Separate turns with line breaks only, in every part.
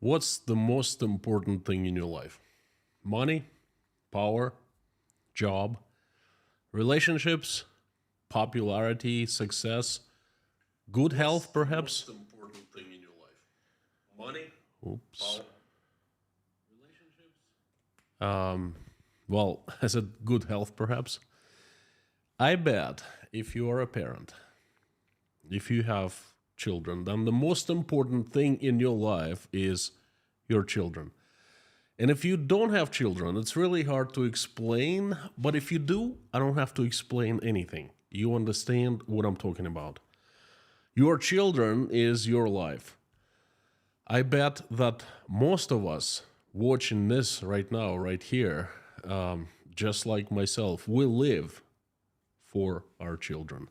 What's the most important thing in your life? Money, power, job, relationships, popularity, success, good health, perhaps?
What's the most important thing in your life? Money,
Oops.
power, relationships?
Well, as a good health, perhaps. I bet if you are a parent, if you have children, then the most important thing in your life is your children. And if you don't have children, it's really hard to explain. But if you do, I don't have to explain anything. You understand what I'm talking about. Your children is your life. I bet that most of us watching this right now, right here, just like myself, will live for our children.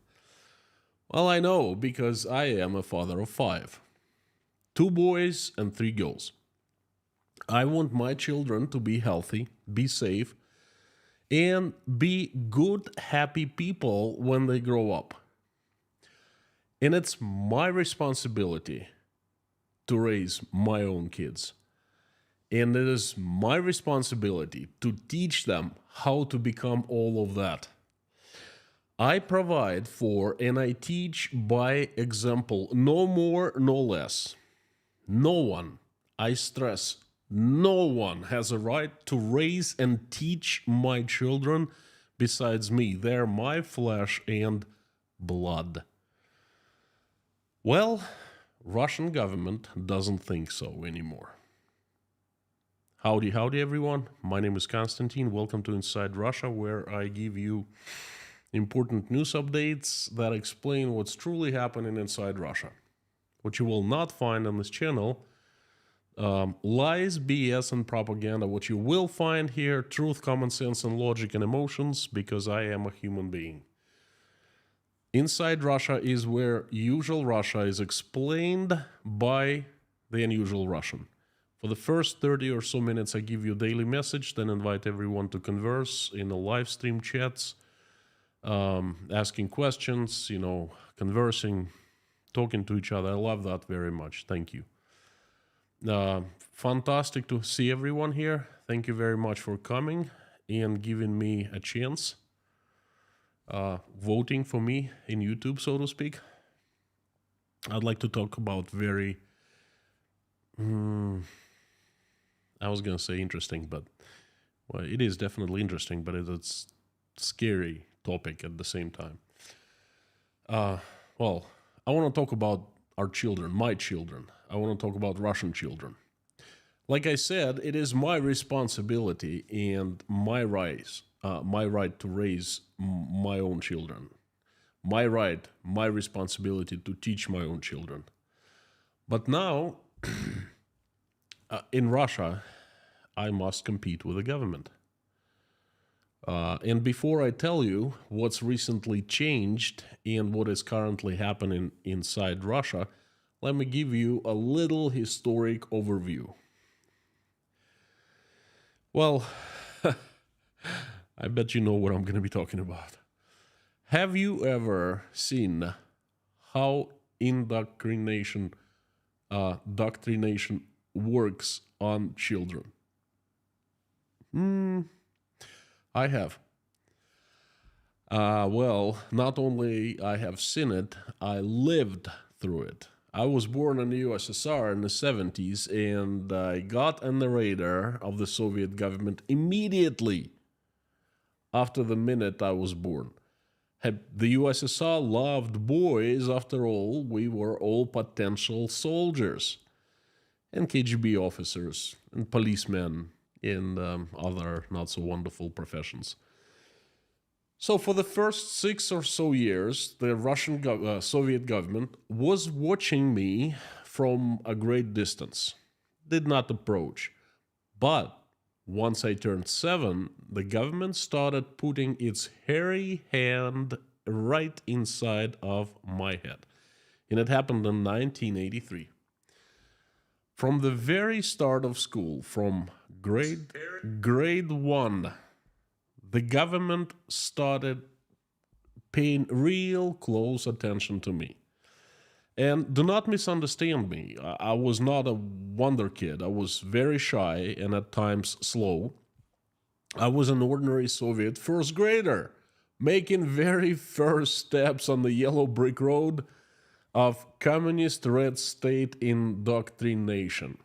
Well, I know because I am a father of 5. 2 boys and 3 girls. I want my children to be healthy, be safe, and be good, happy people when they grow up. And it's my responsibility to raise my own kids. And it is my responsibility to teach them how to become all of that. I provide for and I teach by example, no more, no less. No one, I stress, no one has a right to raise and teach my children besides me. They're my flesh and blood. Well, Russian government doesn't think so anymore. Howdy, everyone. My name is Konstantin. Welcome to Inside Russia, where I give you important news updates that explain what's truly happening inside Russia. What you will not find on this channel, lies, BS, and propaganda. What you will find here, truth, common sense, and logic and emotions, because I am a human being. Inside Russia is where usual Russia is explained by the unusual Russian. For the first 30 or so minutes, I give you a daily message, then invite everyone to converse in the live stream chats, asking questions, conversing, talking to each other. I love that very much. Thank you. Fantastic to see everyone here. Thank you very much for coming and giving me a chance. Voting for me in YouTube, so to speak. I'd like to talk about very, I was going to say interesting, but well, it is definitely interesting, but it's scary topic at the same time. Well, I want to talk about our children, my children. I want to talk about Russian children. Like I said, it is my responsibility and my right to raise my own children. My right, my responsibility to teach my own children. But now, in Russia, I must compete with the government. And before I tell you what's recently changed and what is currently happening inside Russia, let me give you a little historic overview. Well, I bet you know what I'm going to be talking about. Have you ever seen how indoctrination works on children? I have. Well, not only I have seen it, I lived through it. I was born in the USSR in the 70s, and I got on the radar of the Soviet government immediately after the minute I was born. The USSR loved boys. After all, we were all potential soldiers and KGB officers and policemen in other not-so-wonderful professions. So for the first 6 or so years, the Russian Soviet government was watching me from a great distance, did not approach. But once I turned 7, the government started putting its hairy hand right inside of my head. And it happened in 1983. From the very start of school, from grade 1, the government started paying real close attention to me. And do not misunderstand me. I was not a wonder kid. I was very shy and at times slow. I was an ordinary Soviet first grader, making very first steps on the yellow brick road of communist red state indoctrination.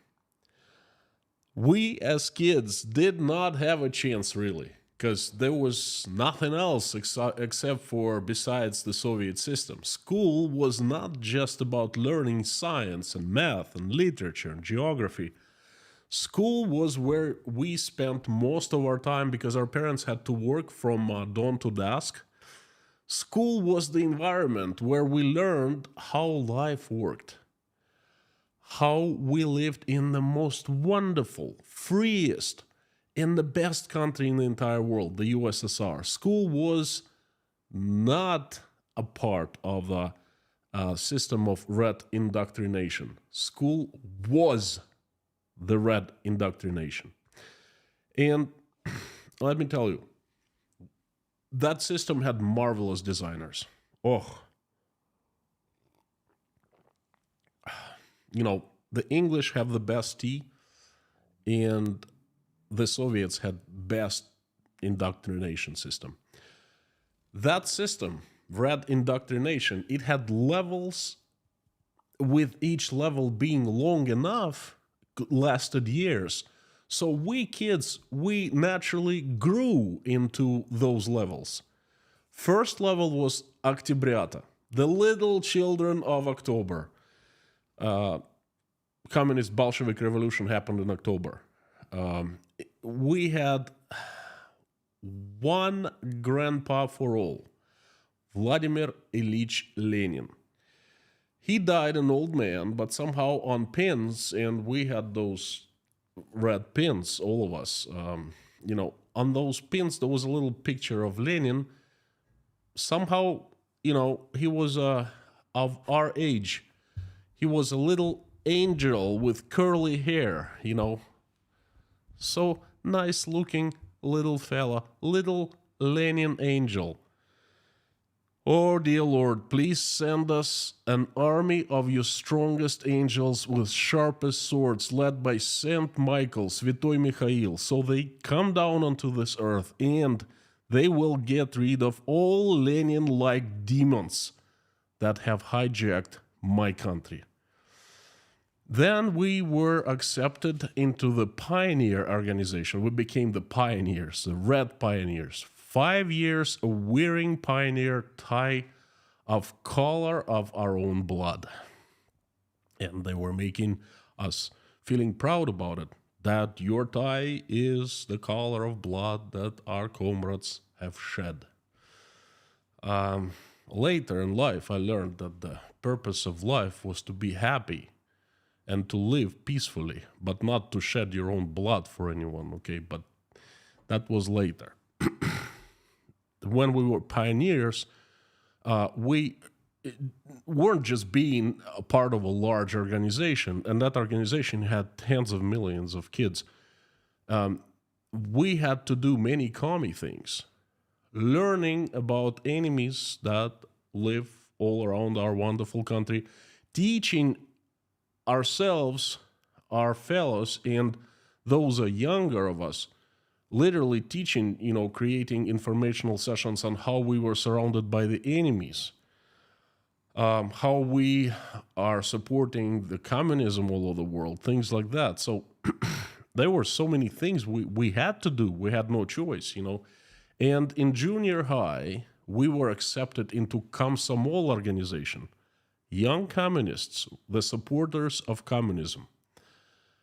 We as kids did not have a chance really, because there was nothing else except for besides the Soviet system. School was not just about learning science and math and literature and geography. School was where we spent most of our time because our parents had to work from dawn to dusk. School was the environment where we learned how life worked, how we lived in the most wonderful, freest, in the best country in the entire world, the USSR. School was not a part of the system of red indoctrination. School was the red indoctrination. And let me tell you, that system had marvelous designers. Oh, you know, the English have the best tea, and the Soviets had best indoctrination system. That system, red indoctrination, it had levels, with each level being long enough, lasted years. So we kids, we naturally grew into those levels. First level was Октябрята, the little children of October. Communist Bolshevik revolution happened in October. We had one grandpa for all, Vladimir Ilyich Lenin. He died an old man, but somehow on pins, and we had those red pins, all of us. On those pins there was a little picture of Lenin. Somehow, he was of our age. He was a little angel with curly hair, So nice looking little fella, little Lenin angel. Oh, dear Lord, please send us an army of your strongest angels with sharpest swords led by Saint Michael, Святой Mikhail, so they come down onto this earth and they will get rid of all Lenin-like demons that have hijacked my country. Then we were accepted into the pioneer organization. We became the pioneers, the Red Pioneers. 5 years of wearing pioneer tie of color of our own blood. And they were making us feeling proud about it, that your tie is the color of blood that our comrades have shed. Later in life, I learned that the purpose of life was to be happy and to live peacefully, but not to shed your own blood for anyone, okay? But that was later. When we were pioneers, we weren't just being a part of a large organization, and that organization had tens of millions of kids. We had to do many commie things, learning about enemies that live all around our wonderful country, teaching ourselves, our fellows, and those younger of us, literally teaching, creating informational sessions on how we were surrounded by the enemies, how we are supporting the communism all over the world, things like that. So there were so many things we had to do. We had no choice, And in junior high, we were accepted into Komsomol organization, young communists, the supporters of communism.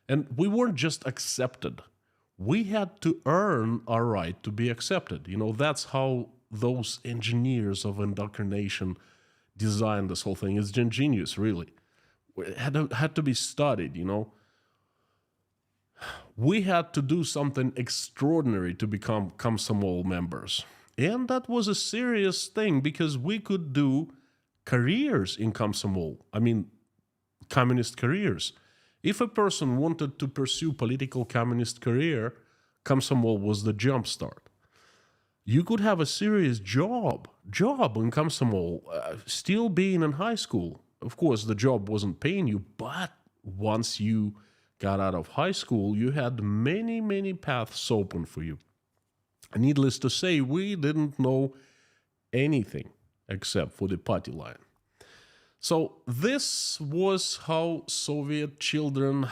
And we weren't just accepted. We had to earn our right to be accepted. That's how those engineers of indoctrination designed this whole thing. It's ingenious, really. It had to be studied, We had to do something extraordinary to become Komsomol members. And that was a serious thing because we could do careers in Komsomol. Communist careers. If a person wanted to pursue political communist career, Komsomol was the jump start. You could have a serious job in Komsomol, still being in high school. of course, the job wasn't paying you, but once you got out of high school, you had many, many paths open for you. Needless to say, we didn't know anything except for the party line. So this was how Soviet children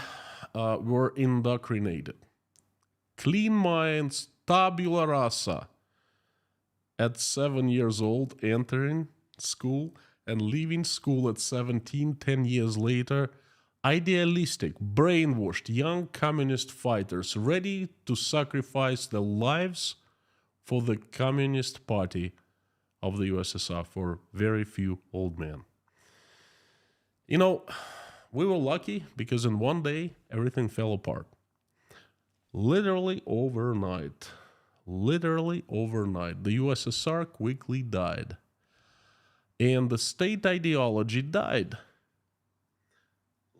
were indoctrinated. Clean minds, tabula rasa. At 7 years old, entering school and leaving school at 17, 10 years later, idealistic, brainwashed young communist fighters ready to sacrifice their lives for the Communist Party of the USSR, for very few old men. You know, we were lucky because in one day, everything fell apart. Literally overnight, the USSR quickly died. And the state ideology died.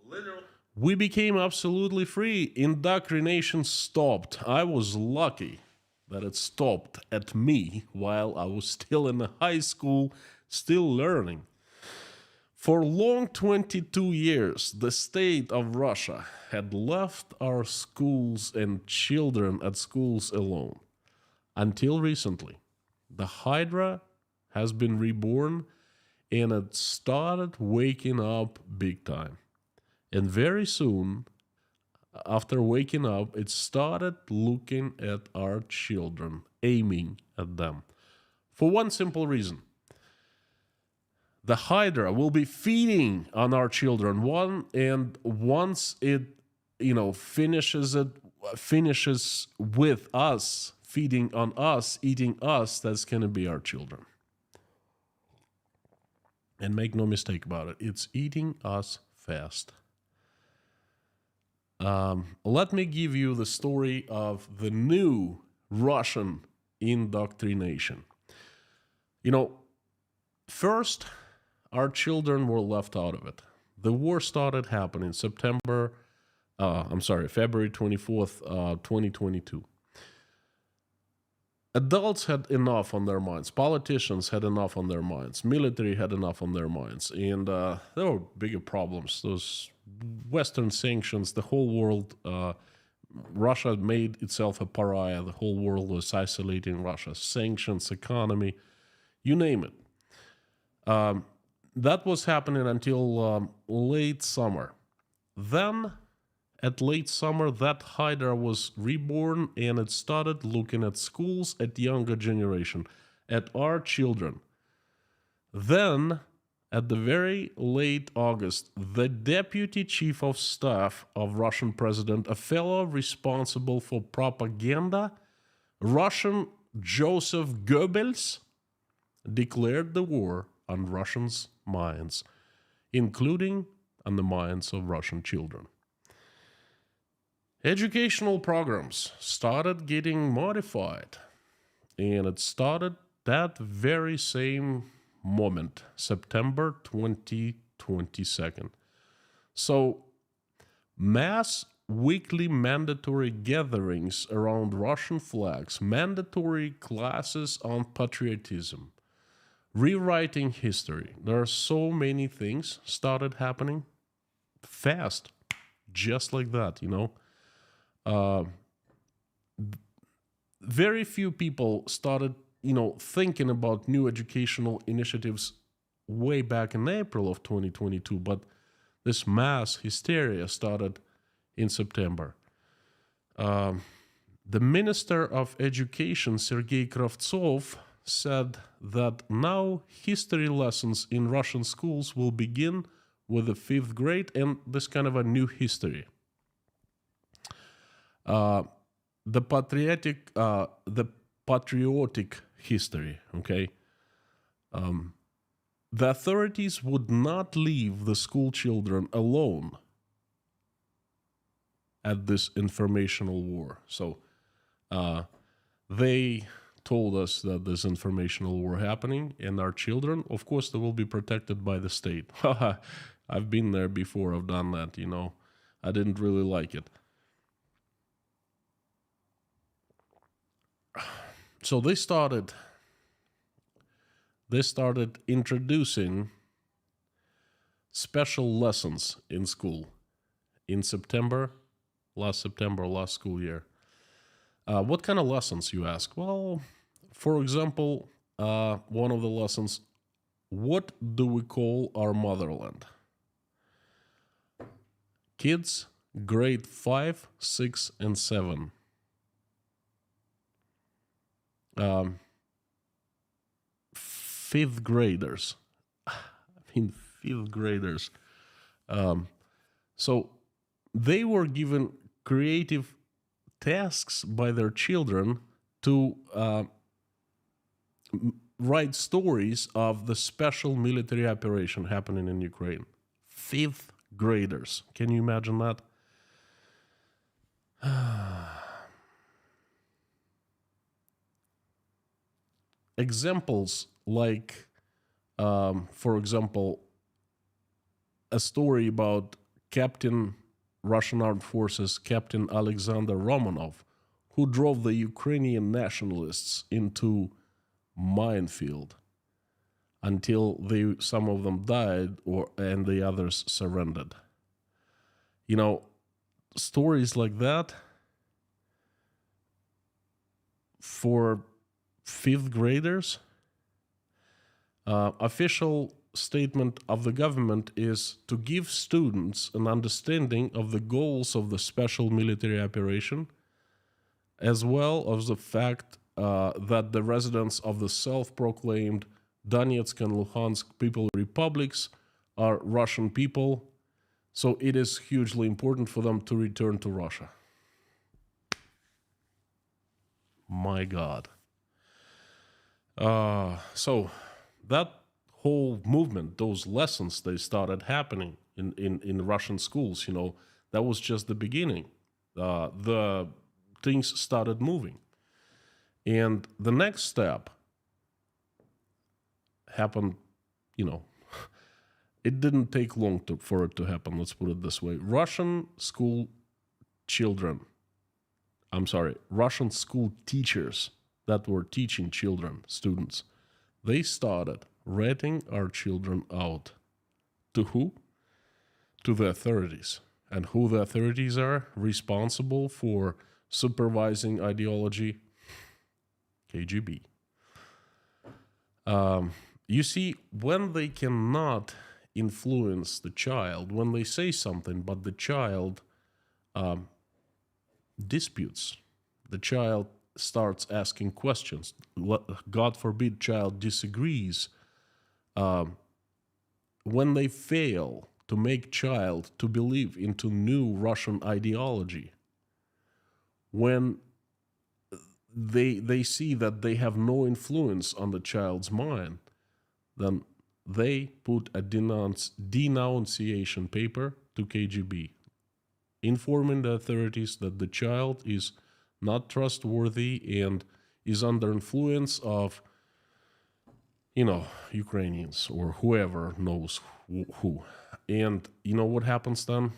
Literally.
We became absolutely free. Indoctrination stopped. I was lucky that it stopped at me while I was still in high school, still learning. For long 22 years, the state of Russia had left our schools and children at schools alone. Until recently, the Hydra has been reborn and it started waking up big time. And very soon, after waking up, it started looking at our children, aiming at them. For one simple reason. The Hydra will be feeding on our children once it, finishes with us, feeding on us, eating us, that's going to be our children. And make no mistake about it, it's eating us fast. Let me give you the story of the new Russian indoctrination. First, our children were left out of it. The war started happening February 24th, 2022. Adults had enough on their minds. Politicians had enough on their minds. Military had enough on their minds. And there were bigger problems. Those Western sanctions, the whole world, Russia made itself a pariah. The whole world was isolating Russia. Sanctions, economy, you name it. That was happening until late summer. Then, at late summer, that Hydra was reborn and it started looking at schools, at younger generation, at our children. Then, at the very late August, the deputy chief of staff of Russian president, a fellow responsible for propaganda, Russian Joseph Goebbels, declared the war on Russians' minds, including on the minds of Russian children. Educational programs started getting modified, and it started that very same moment, September 2022. So, mass weekly mandatory gatherings around Russian flags, mandatory classes on patriotism, rewriting history. There are so many things started happening fast, just like that, Very few people started, thinking about new educational initiatives way back in April of 2022, but this mass hysteria started in September. The Minister of Education, Sergei Kravtsov, said that now history lessons in Russian schools will begin with the 5th grade and this kind of a new history. The patriotic history, okay? The authorities would not leave the school children alone at this informational war. So they told us that this informational war happening, and our children, of course, they will be protected by the state. I've been there before, I've done that, I didn't really like it. So they started introducing special lessons in school in September, last school year. What kind of lessons, you ask? Well, for example, one of the lessons, what do we call our motherland? Kids, grade 5, 6, and 7. Fifth graders. Fifth graders. So they were given creative tasks by their children to write stories of the special military operation happening in Ukraine. Fifth graders. Can you imagine that? Examples like, for example, a story about Russian Armed Forces Captain Alexander Romanov, who drove the Ukrainian nationalists into minefield until some of them died and the others surrendered. You know, stories like that for fifth graders. Official statement of the government is to give students an understanding of the goals of the special military operation, as well as the fact that the residents of the self-proclaimed Donetsk and Luhansk People Republics are Russian people, so it is hugely important for them to return to Russia. My God. So that whole movement, those lessons, they started happening in Russian schools, you know, that was just the beginning. The things started moving. And the next step happened, you know, it didn't take long for it to happen, let's put it this way. Russian school teachers that were teaching students, they started ratting our children out. To who? To the authorities. And who the authorities are responsible for supervising ideology? KGB. You see, when they cannot influence the child, when they say something but the child disputes, the child starts asking questions, God forbid child disagrees, when they fail to make child to believe into new Russian ideology, when they see that they have no influence on the child's mind, then they put a denunciation paper to KGB, informing the authorities that the child is not trustworthy and is under influence of, you know, Ukrainians or whoever knows who. And you know what happens then?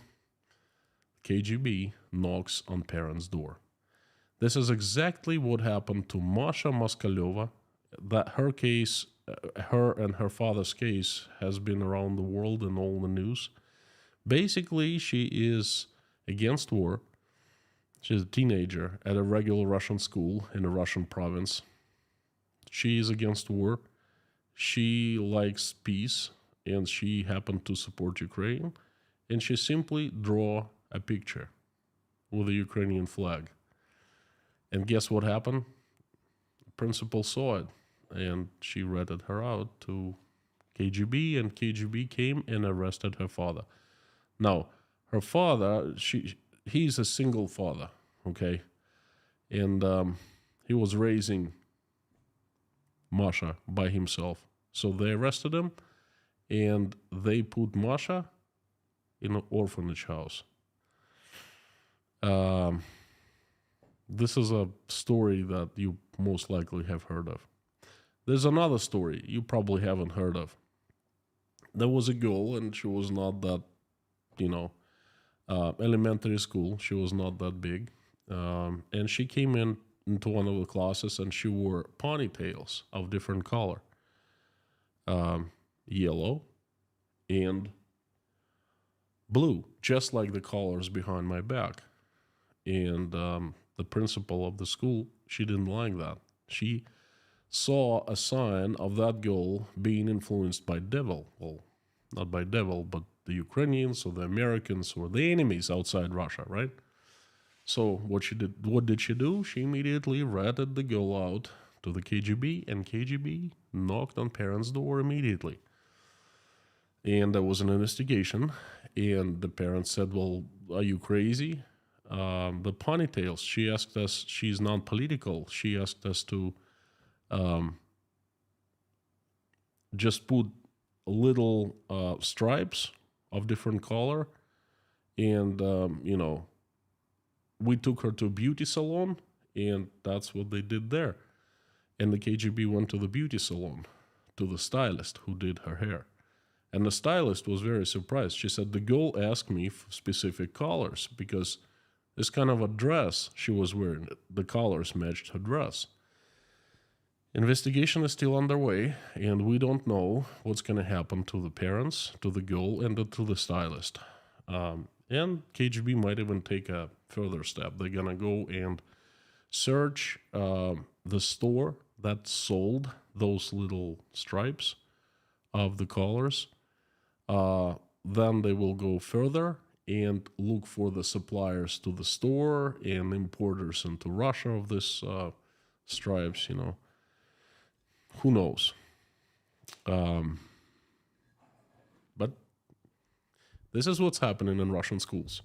KGB knocks on parents' door. This is exactly what happened to Masha Moskalyova. That her case, her and her father's case, has been around the world in all the news. Basically, she is against war. She's a teenager at a regular Russian school in a Russian province. She is against war. She likes peace, and she happened to support Ukraine. And she simply drew a picture with a Ukrainian flag. And guess what happened? The principal saw it, and she ratted her out to KGB, and KGB came and arrested her father. Now, her father, he's a single father, okay? And he was raising Masha by himself. So they arrested him, and they put Masha in an orphanage house. This is a story that you most likely have heard of. There's another story you probably haven't heard of. There was a girl, and she was not that, elementary school. She was not that big. And she came into one of the classes, and she wore ponytails of different color. Yellow and blue, just like the colors behind my back. And the principal of the school, she didn't like that. She saw a sign of that girl being influenced by devil. Well, not by devil, but the Ukrainians or the Americans or the enemies outside Russia, right? So what did she do? She immediately ratted the girl out to the KGB, and KGB knocked on parents' door immediately. And there was an investigation, and the parents said, well, are you crazy? The ponytails, she asked us, she's non-political, she asked us to just put little stripes of different color, and we took her to a beauty salon, and that's what they did there. And the KGB went to the beauty salon, to the stylist who did her hair. And the stylist was very surprised. She said, the girl asked me for specific colors because this kind of a dress she was wearing, the colors matched her dress. Investigation is still underway, and we don't know what's going to happen to the parents, to the girl, and to the stylist. And KGB might even take a further step. They're going to go and search the store that sold those little stripes of the colors. Then they will go further and look for the suppliers to the store and importers into Russia of this stripes, Who knows? But this is what's happening in Russian schools.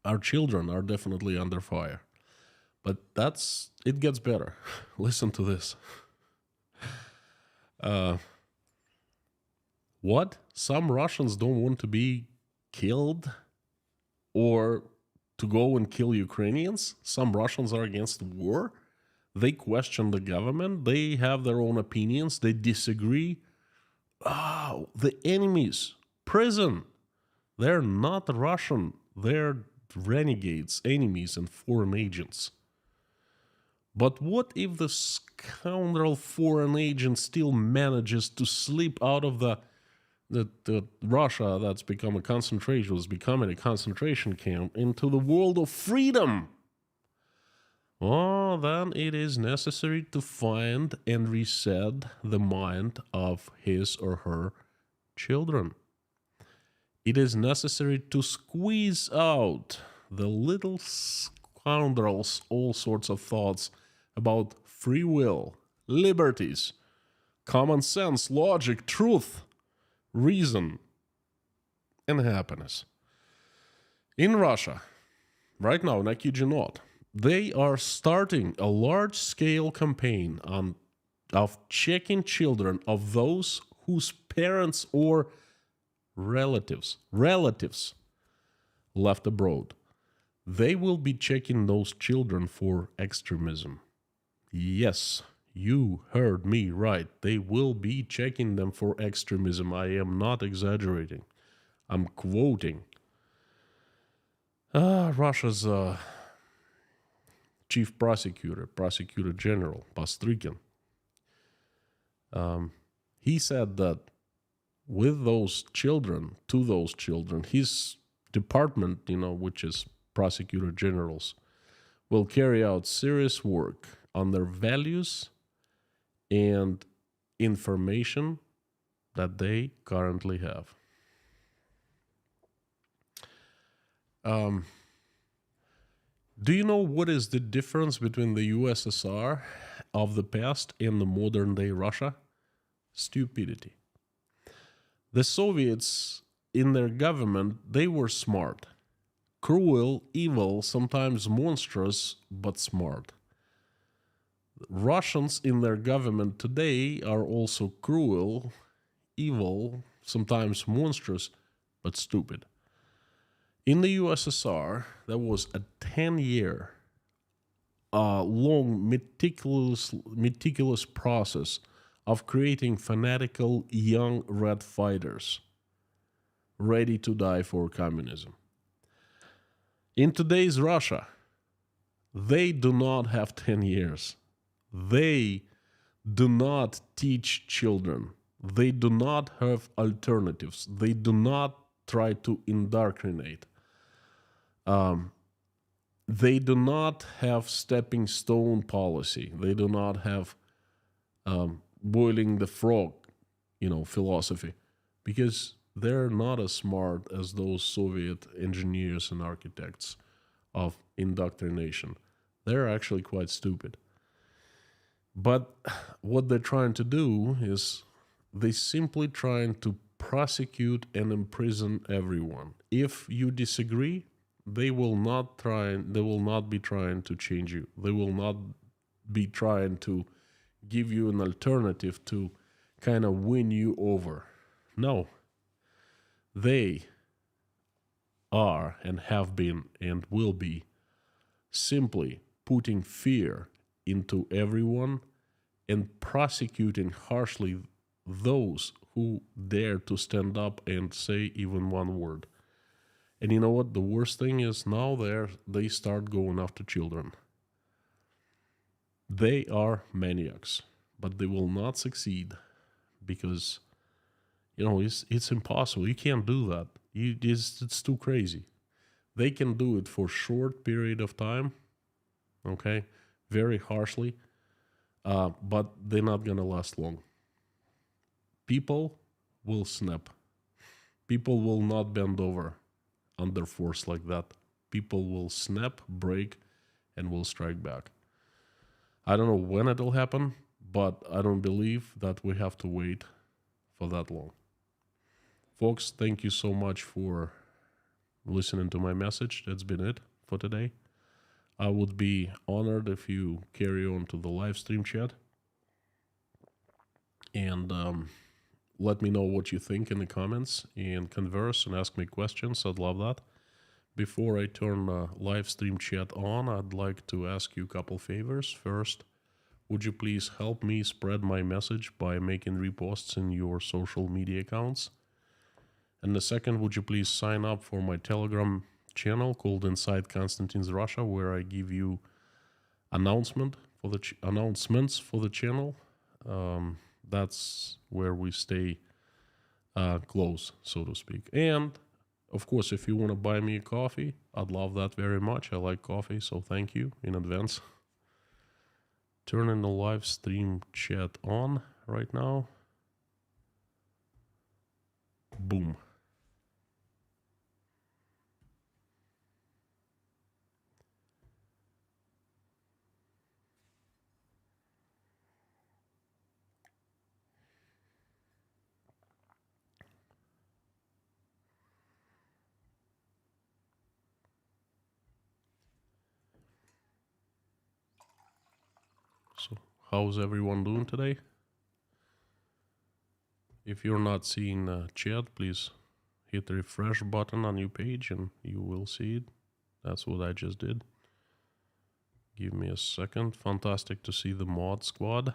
Our children are definitely under fire. But it gets better. Listen to this. What? Some Russians don't want to be killed or to go and kill Ukrainians? Some Russians are against war? They question the government. They have their own opinions. They disagree. The enemies. Prison. They're not Russian. They're renegades, enemies, and foreign agents. But what if the scoundrel foreign agent still manages to slip out of the Russia that's becoming a concentration camp into the world of freedom? Oh, then it is necessary to find and reset the mind of his or her children. It is necessary to squeeze out the little scoundrels all sorts of thoughts about free will, liberties, common sense, logic, truth, reason, and happiness. In Russia, right now, I kid you not, they are starting a large-scale campaign of checking children of those whose parents or relatives left abroad. They will be checking those children for extremism. Yes, you heard me right. They will be checking them for extremism. I am not exaggerating. I'm quoting. Russia's chief prosecutor general, Pastrykin. He said that with those children, to those children, his department, which is prosecutor generals, will carry out serious work on their values and information that they currently have. Do you know what is the difference between the USSR of the past and the modern day Russia? Stupidity. The Soviets, in their government, they were smart. Cruel, evil, sometimes monstrous, but smart. Russians in their government today are also cruel, evil, sometimes monstrous, but stupid. In the USSR, there was a 10-year long, meticulous process of creating fanatical young red fighters ready to die for communism. In today's Russia, they do not have 10 years. They do not teach children. They do not have alternatives. They do not try to indoctrinate. They do not have stepping stone policy. They do not have boiling the frog, philosophy, because they're not as smart as those Soviet engineers and architects of indoctrination. They're actually quite stupid. But what they're trying to do is they simply trying to prosecute and imprison everyone. If you disagree, they will not be trying to change you. They will not be trying to give you an alternative to kind of win you over. No. They are and have been and will be simply putting fear into everyone and prosecuting harshly those who dare to stand up and say even one word. And you know what? The worst thing is now they start going after children. They are maniacs, but they will not succeed because, it's impossible. You can't do that. It's too crazy. They can do it for a short period of time, okay, very harshly, but they're not going to last long. People will snap. People will not bend over under force like that. People will snap, break, and will strike back. I don't know when it'll happen, but I don't believe that we have to wait for that long. Folks, thank you so much for listening to my message. That's been it for today. I would be honored if you carry on to the live stream chat and let me know what you think in the comments and converse and ask me questions. I'd love that. Before I turn live stream chat on, I'd like to ask you a couple favors. First, would you please help me spread my message by making reposts in your social media accounts? And the second, would you please sign up for my Telegram channel called Inside Konstantin's Russia, where I give you announcements for the channel. That's where we stay close, so to speak. And of course, if you want to buy me a coffee, I'd love that very much. I like coffee, so thank you in advance. Turning the live stream chat on right now. Boom. So, how's everyone doing today? If you're not seeing chat, please hit the refresh button on your page and you will see it. That's what I just did. Give me a second. Fantastic to see the mod squad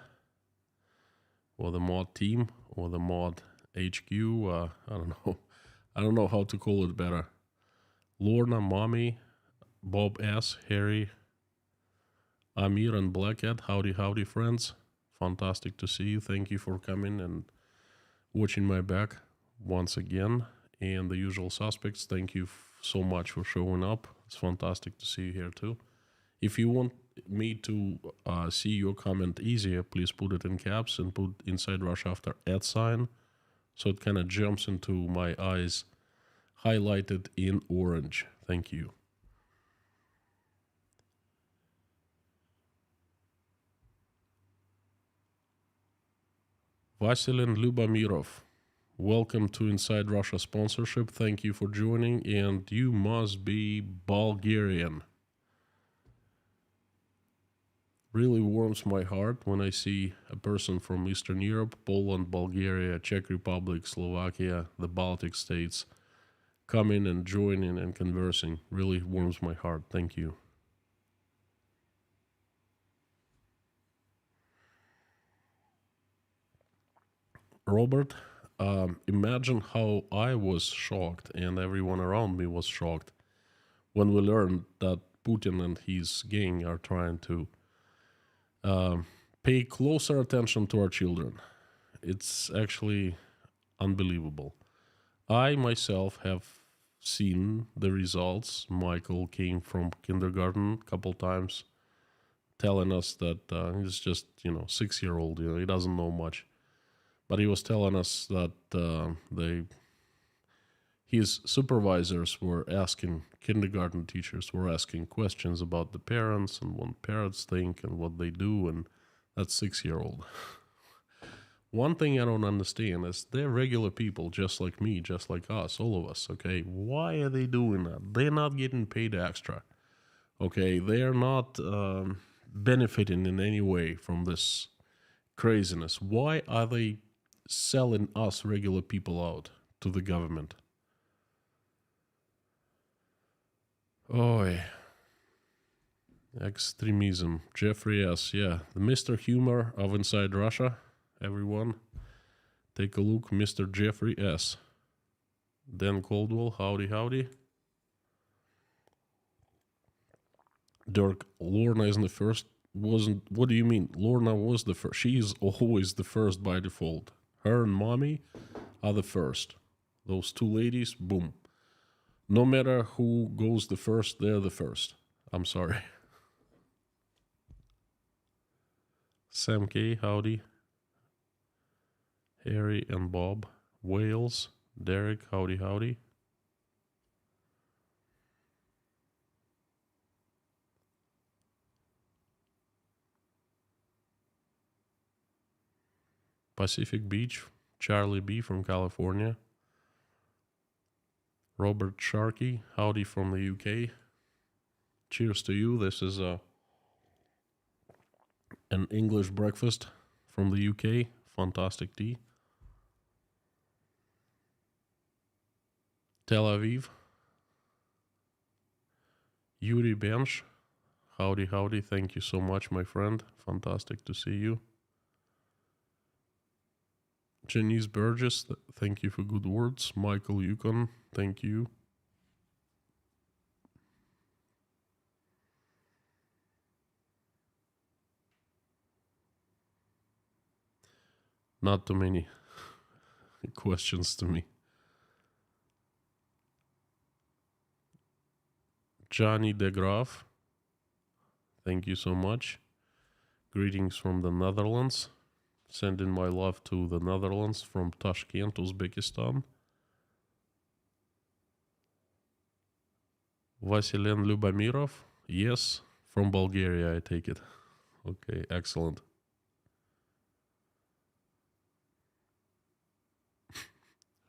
or the mod team or the mod HQ. I don't know. I don't know how to call it better. Lorna, Mommy, Bob S, Harry, Amir and Blackhead. Howdy friends. Fantastic to see you. Thank you for coming and watching my back once again. And the usual suspects, thank you so much for showing up. It's fantastic to see you here too. If you want me to see your comment easier, please put it in caps and put Inside Russia after @ so it kind of jumps into my eyes highlighted in orange. Thank you. Vasilin Lubamirov, welcome to Inside Russia sponsorship. Thank you for joining, and you must be Bulgarian. Really warms my heart when I see a person from Eastern Europe, Poland, Bulgaria, Czech Republic, Slovakia, the Baltic states, coming and joining and conversing. Really warms my heart. Thank you. Robert, imagine how I was shocked and everyone around me was shocked when we learned that Putin and his gang are trying to pay closer attention to our children. it's actually unbelievable. I myself have seen the results. Michael came from kindergarten a couple times, telling us that he's just 6-year-old. He doesn't know much, but he was telling us that his supervisors were asking, kindergarten teachers were asking questions about the parents and what parents think and what they do, and that's 6-year-old. One thing I don't understand is they're regular people just like me, just like us, all of us, okay? Why are they doing that? They're not getting paid extra, okay? They're not benefiting in any way from this craziness. Why are they selling us regular people out to the government? Oh, extremism. Jeffrey S. Yeah, the Mr. Humor of Inside Russia. Everyone, take a look. Mr. Jeffrey S. Dan Caldwell. Howdy, howdy. Dirk, Lorna isn't the first. Wasn't. What do you mean? Lorna was the first. She's always the first by default. Her and mommy are the first. Those two ladies, boom. No matter who goes the first, they're the first. I'm sorry. Sam K, howdy. Harry and Bob. Wales. Derek, howdy, howdy. Pacific Beach. Charlie B from California. Robert Sharkey, howdy from the UK. Cheers to you. This is an English breakfast from the UK. Fantastic tea. Tel Aviv. Yuri Bench. Howdy, howdy. Thank you so much, my friend. Fantastic to see you. Janice Burgess, thank you for good words. Michael Yukon, thank you. Not too many questions to me. Johnny de Graaf, thank you so much. Greetings from the Netherlands. Sending my love to the Netherlands from Tashkent, Uzbekistan. Vasilen Lubamirov, yes, from Bulgaria, I take it. Okay, excellent.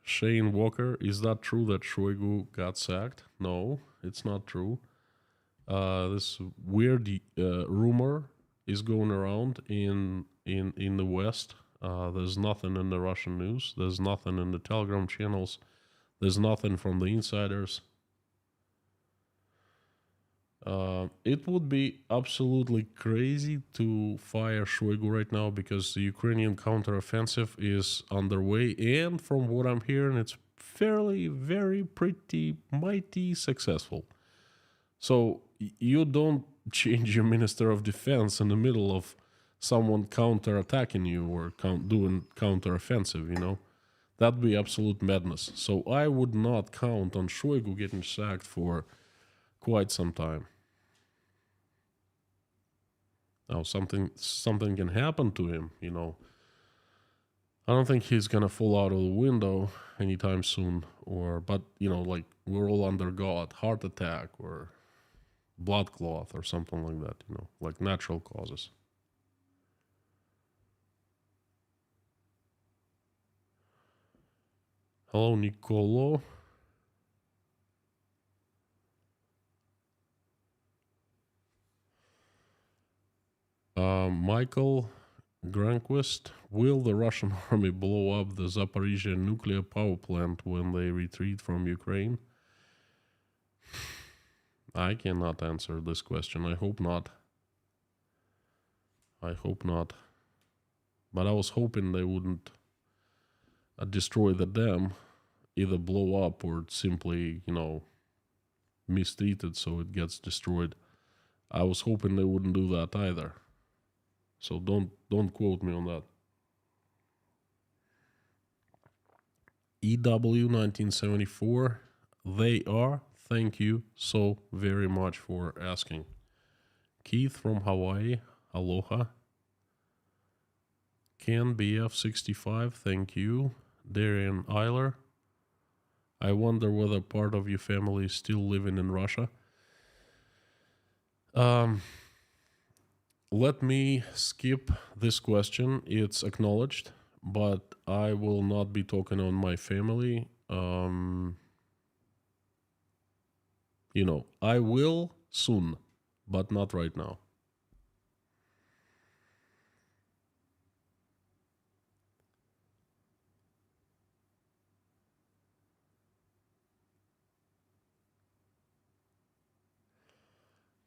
Shane Walker, is that true that Shoigu got sacked? No, it's not true. This weird rumor is going around in the West. There's nothing in the Russian news. There's nothing in the Telegram channels. There's nothing from the insiders. It would be absolutely crazy to fire Shoigu right now because the Ukrainian counteroffensive is underway, and from what I'm hearing, it's pretty mighty successful. So you don't change your Minister of Defense in the middle of someone counter-attacking you or doing counter-offensive, That'd be absolute madness. So I would not count on Shoigu getting sacked for quite some time. Now something can happen to him, I don't think he's gonna fall out of the window anytime soon, but like we're all under God, heart attack or blood clot or something like that, like natural causes. Hello, Nicolo. Michael Granquist, will the Russian army blow up the Zaporizhia nuclear power plant when they retreat from Ukraine? I cannot answer this question. I hope not. But I was hoping they wouldn't destroy the dam, either blow up or simply, mistreat it so it gets destroyed. I was hoping they wouldn't do that either. So don't quote me on that. EW 1974. They are. Thank you so very much for asking. Keith from Hawaii. Aloha. Ken BF65. Thank you. Darian Eiler. I wonder whether part of your family is still living in Russia. Let me skip this question. It's acknowledged, but I will not be talking on my family. I will soon, but not right now.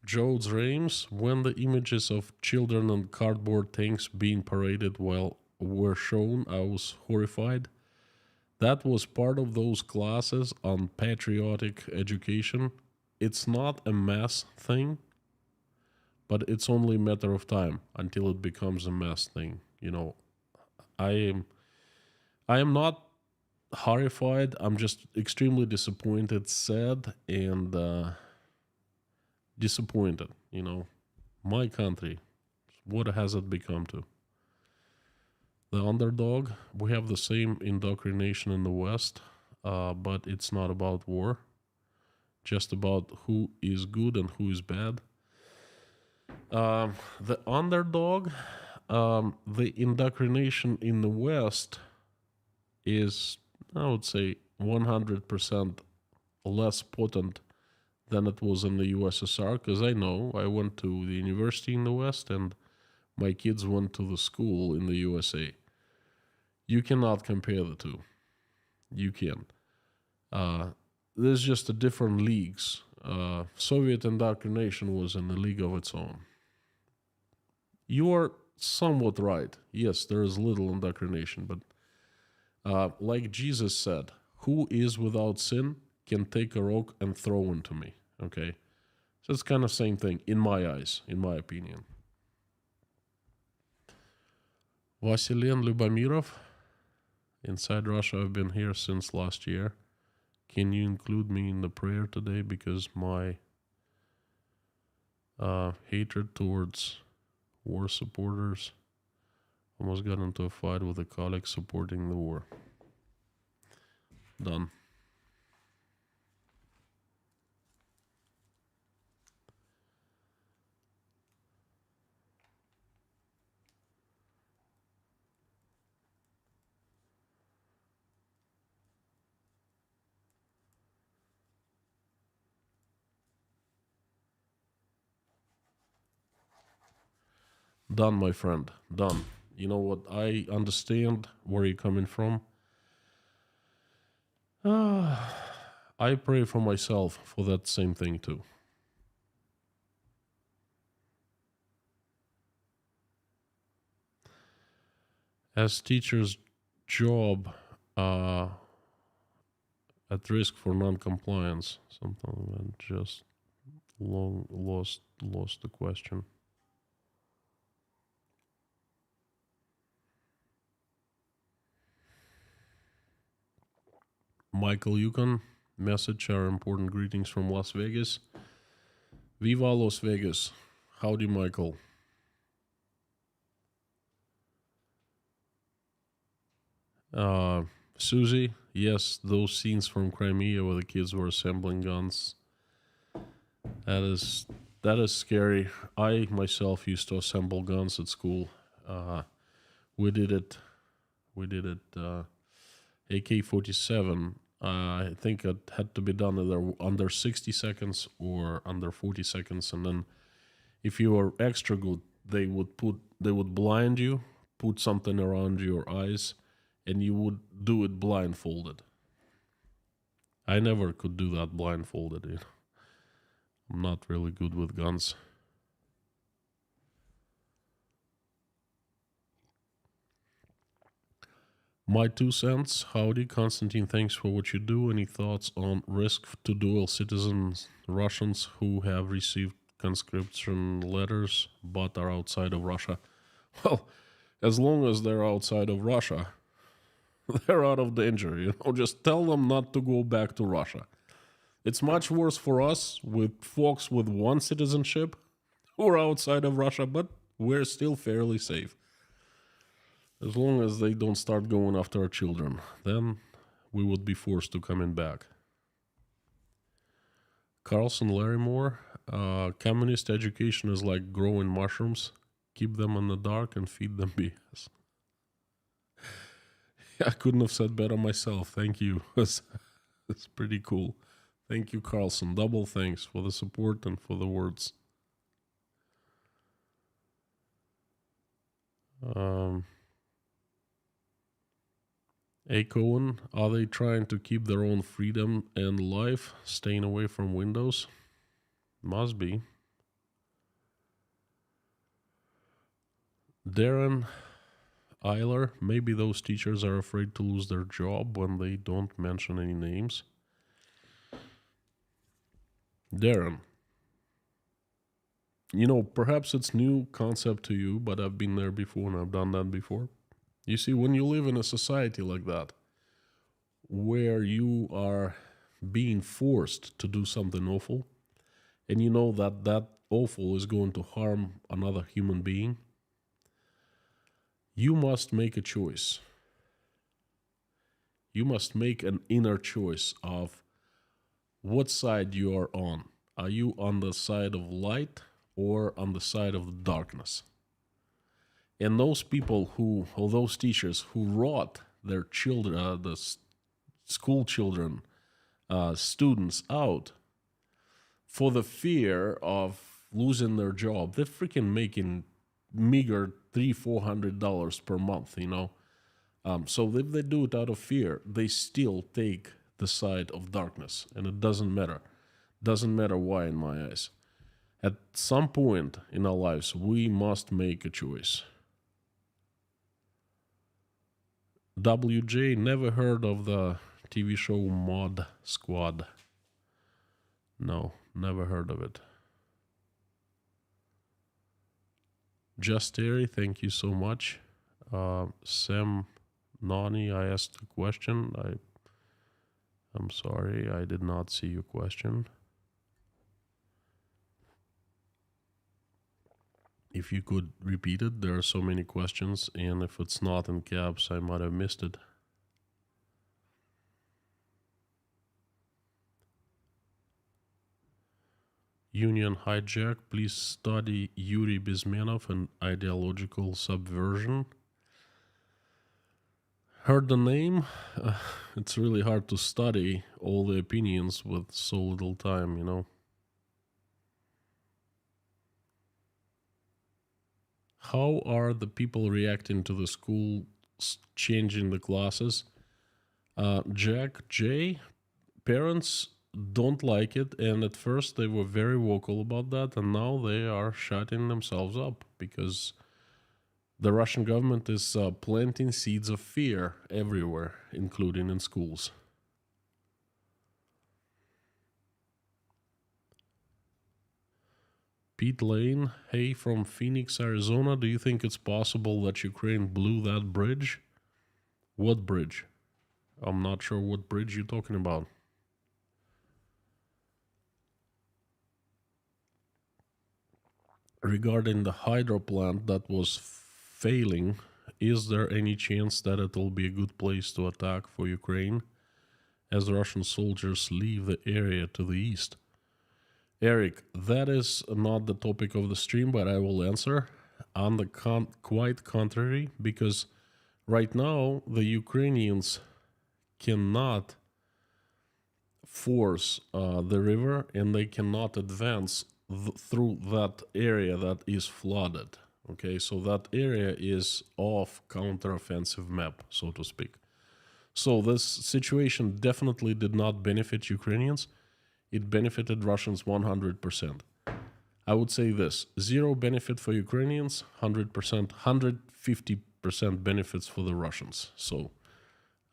Jodes Reims, when the images of children on cardboard tanks being paraded were shown, I was horrified. That was part of those classes on patriotic education. It's not a mass thing, but it's only a matter of time until it becomes a mass thing. I am not horrified. I'm just extremely disappointed, sad, and disappointed. My country, what has it become to? The underdog. We have the same indoctrination in the West, but it's not about war, just about who is good and who is bad. The underdog, the indoctrination in the West is, I would say, 100% less potent than it was in the USSR, because I know I went to the university in the West and my kids went to the school in the USA. You cannot compare the two. You can. There's just a different leagues. Soviet indoctrination was in a league of its own. You are somewhat right. Yes, there is little indoctrination, but like Jesus said, who is without sin can take a rock and throw into me. Okay? So it's kind of same thing, in my eyes, in my opinion. Vasilian Lubamirov. Inside Russia, I've been here since last year. Can you include me in the prayer today? Because my hatred towards war supporters almost got into a fight with a colleague supporting the war. Done. Done, my friend. Done. You know what? I understand where you're coming from. I pray for myself for that same thing too. As teacher's job at risk for non-compliance. Something that just lost the question. Michael Yukon, message our important greetings from Las Vegas. Viva Las Vegas. Howdy, Michael. Susie, yes, those scenes from Crimea where the kids were assembling guns. That is scary. I myself used to assemble guns at school. We did it AK-47. I think it had to be done either under 60 seconds or under 40 seconds, and then if you were extra good, they would blind you, put something around your eyes, and you would do it blindfolded. I never could do that blindfolded. I'm not really good with guns. My 2 cents. Howdy, Konstantin. Thanks for what you do. Any thoughts on risk to dual citizens Russians who have received conscription letters but are outside of Russia? Well, as long as they're outside of Russia, they're out of danger. Just tell them not to go back to Russia. It's much worse for us with folks with one citizenship who are outside of Russia, but we're still fairly safe. As long as they don't start going after our children, then we would be forced to coming back. Carlson Larrymore, communist education is like growing mushrooms. Keep them in the dark and feed them BS. I couldn't have said better myself. Thank you. It's pretty cool. Thank you, Carlson. Double thanks for the support and for the words. A. Cohen, are they trying to keep their own freedom and life, staying away from Windows? Must be. Darren Eiler, maybe those teachers are afraid to lose their job when they don't mention any names. Darren, perhaps it's new concept to you, but I've been there before and I've done that before. You see, when you live in a society like that, where you are being forced to do something awful, and you know that that awful is going to harm another human being, you must make a choice. You must make an inner choice of what side you are on. Are you on the side of light or on the side of darkness? And those people or those teachers who wrought their children, the school children, students out for the fear of losing their job, they're freaking making meager $300-400 per month, So if they do it out of fear, they still take the side of darkness, and it doesn't matter. Doesn't matter why, in my eyes. At some point in our lives, we must make a choice. WJ, never heard of the TV show Mod Squad. No, never heard of it. Just Terry, thank you so much. Sam Nani, I asked a question. I'm sorry, I did not see your question. If you could repeat it, there are so many questions, and if it's not in caps, I might have missed it. Union hijack, please study Yuri Bezmenov and ideological subversion. Heard the name? It's really hard to study all the opinions with so little time, How are the people reacting to the school changing the classes? Jack J, parents don't like it, and at first they were very vocal about that, and now they are shutting themselves up because the Russian government is planting seeds of fear everywhere, including in schools. Pete Lane, hey, from Phoenix, Arizona, do you think it's possible that Ukraine blew that bridge? What bridge? I'm not sure what bridge you're talking about. Regarding the Hydra plant that was failing, is there any chance that it will be a good place to attack for Ukraine as Russian soldiers leave the area to the east? Eric, that is not the topic of the stream, but I will answer. On the quite contrary, because right now the Ukrainians cannot force the river, and they cannot advance through that area that is flooded. Okay, so that area is off counteroffensive map, so to speak. So this situation definitely did not benefit Ukrainians. It benefited Russians 100%. I would say this: zero benefit for Ukrainians, 100%, 150% benefits for the Russians. So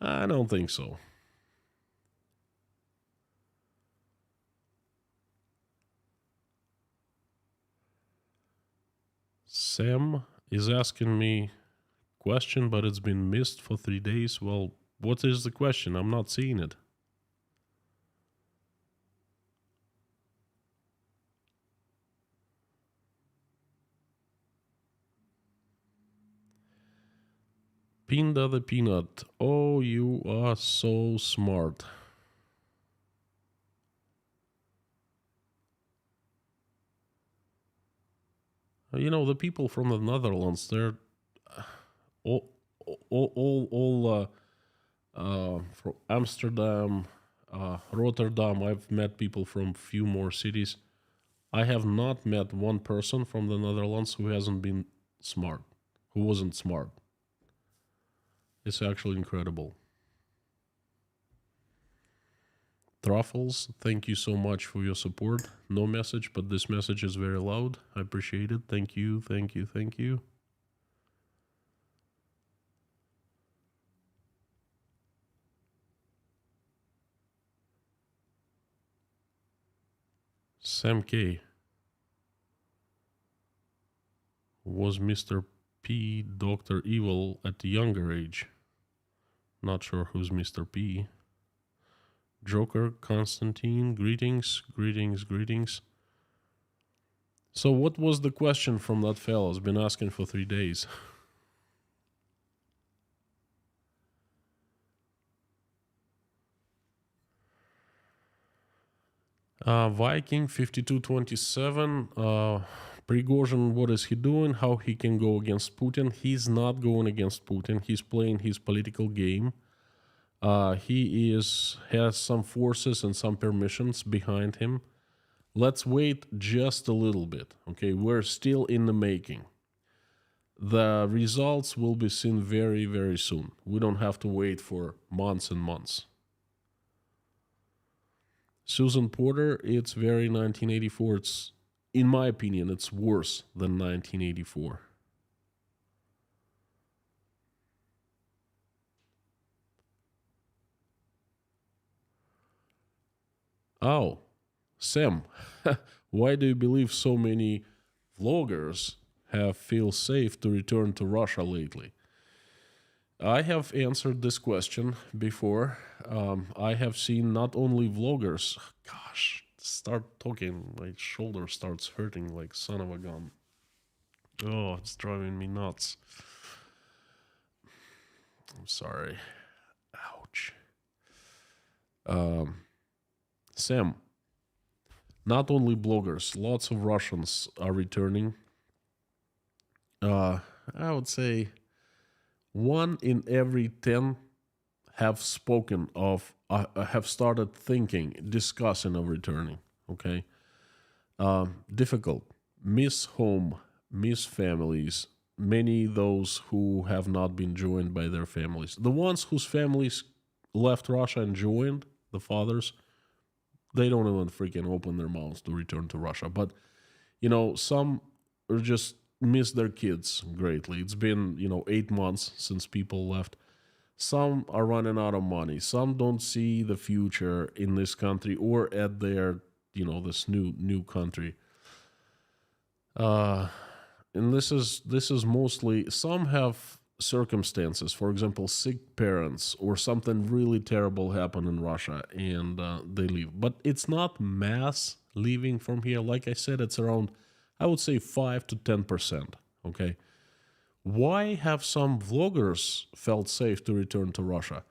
I don't think so. Sam is asking me question, but it's been missed for 3 days. Well, What is the question? I'm not seeing it. Pinda the Peanut. Oh, you are so smart. You know, the people from the Netherlands, they're all, from Amsterdam, Rotterdam. I've met people from few more cities. I have not met one person from the Netherlands who hasn't been smart, who wasn't smart. It's actually incredible. Truffles, thank you so much for your support. No message, but this message is very loud. I appreciate it. Thank you, thank you, thank you. Sam K. Was Mr. P Dr. Evil at a younger age? Not sure who's Mr. P. Joker, Constantine, greetings, greetings, greetings. So what was the question from that fellow? It's been asking for 3 days. Viking 5227. Prigozhin, what is he doing? How he can go against Putin? He's not going against Putin. He's playing his political game. He has some forces and some permissions behind him. Let's wait just a little bit. Okay, we're still in the making. The results will be seen very, very soon. We don't have to wait for months and months. Susan Porter, it's very 1984. It's, in my opinion, it's worse than 1984. Oh, Sam, why do you believe so many vloggers have feel safe to return to Russia lately? I have answered this question before. I have seen not only vloggers. Gosh, start talking, my shoulder starts hurting like son of a gun. Oh, it's driving me nuts. I'm sorry. Ouch. Sam, not only bloggers, lots of Russians are returning. I would say 1 in every 10 have spoken of, have started thinking, discussing of returning. Okay, difficult. Miss home, miss families. Many those who have not been joined by their families. The ones whose families left Russia and joined, the fathers, they don't even freaking open their mouths to return to Russia. But, you know, some are just miss their kids greatly. It's been, 8 months since people left. Some are running out of money. Some don't see the future in this country or at their, this new country. And this is mostly, some have circumstances. For example, sick parents or something really terrible happened in Russia and they leave. But it's not mass leaving from here. Like I said, it's around, I would say 5 to 10%. Okay. Why have some vloggers felt safe to return to Russia?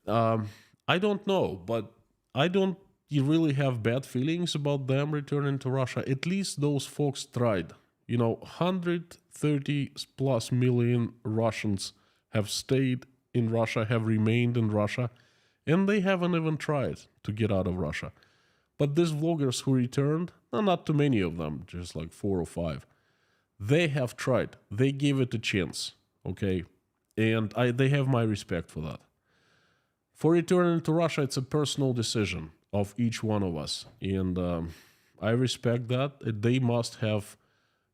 I don't know, but I don't really have bad feelings about them returning to Russia. At least those folks tried. 130 plus million Russians have stayed in Russia, have remained in Russia, and they haven't even tried to get out of Russia. But these vloggers who returned, not too many of them, just like 4 or 5, they have tried. They gave it a chance, okay? And they have my respect for that. For returning to Russia, it's a personal decision of each one of us. And I respect that. They must have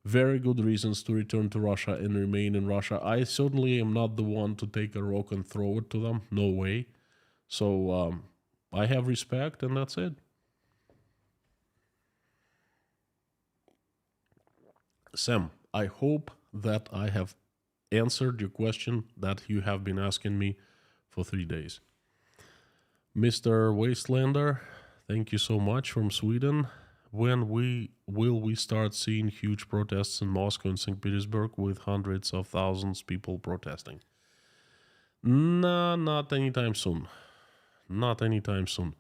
very good reasons to return to Russia and remain in Russia. I certainly am not the one to take a rock and throw it to them. No way. So I have respect, and that's it. Sam, I hope that I have answered your question that you have been asking me. for 3 days. Mr. Wastelander, thank you so much from Sweden. When will we start seeing huge protests in Moscow and St. Petersburg with hundreds of thousands of people protesting? Nah, not anytime soon. Not anytime soon.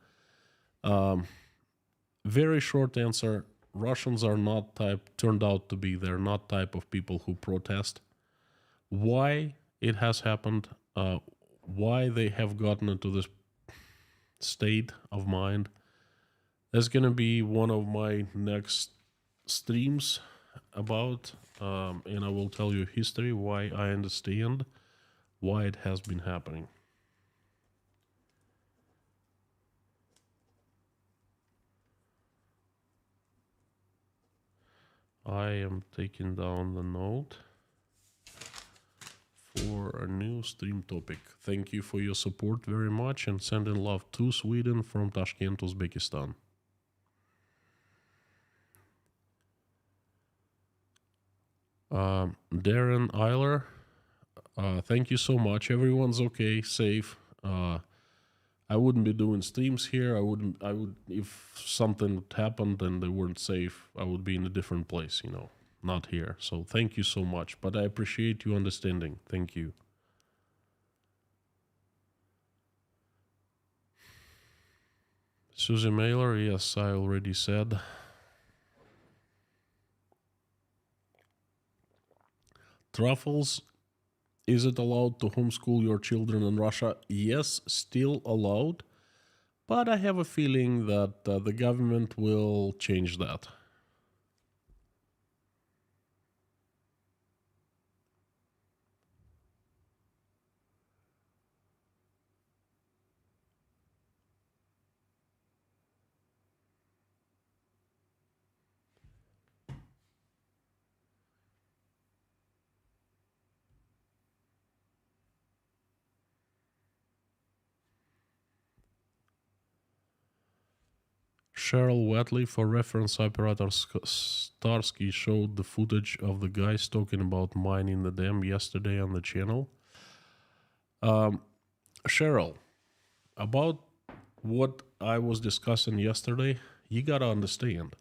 Very short answer. Russians are not turned out to be, they're not type of people who protest. Why it has happened, why they have gotten into this state of mind, that's going to be one of my next streams about, and I will tell you history, why I understand why it has been happening. I am taking down the note for a new stream topic. Thank you for your support very much, and sending love to Sweden from Tashkent, Uzbekistan. Darren Eiler, thank you so much. Everyone's okay, safe. I wouldn't be doing streams here. I would, if something happened and they weren't safe, I would be in a different place, not here. So thank you so much. But I appreciate you understanding. Thank you. Susie Mailer, yes, I already said. Truffles, is it allowed to homeschool your children in Russia? Yes, still allowed. But I have a feeling that the government will change that. Cheryl Watley, for reference, operator Starsky showed the footage of the guys talking about mining the dam yesterday on the channel. Cheryl, about what I was discussing yesterday, you gotta understand.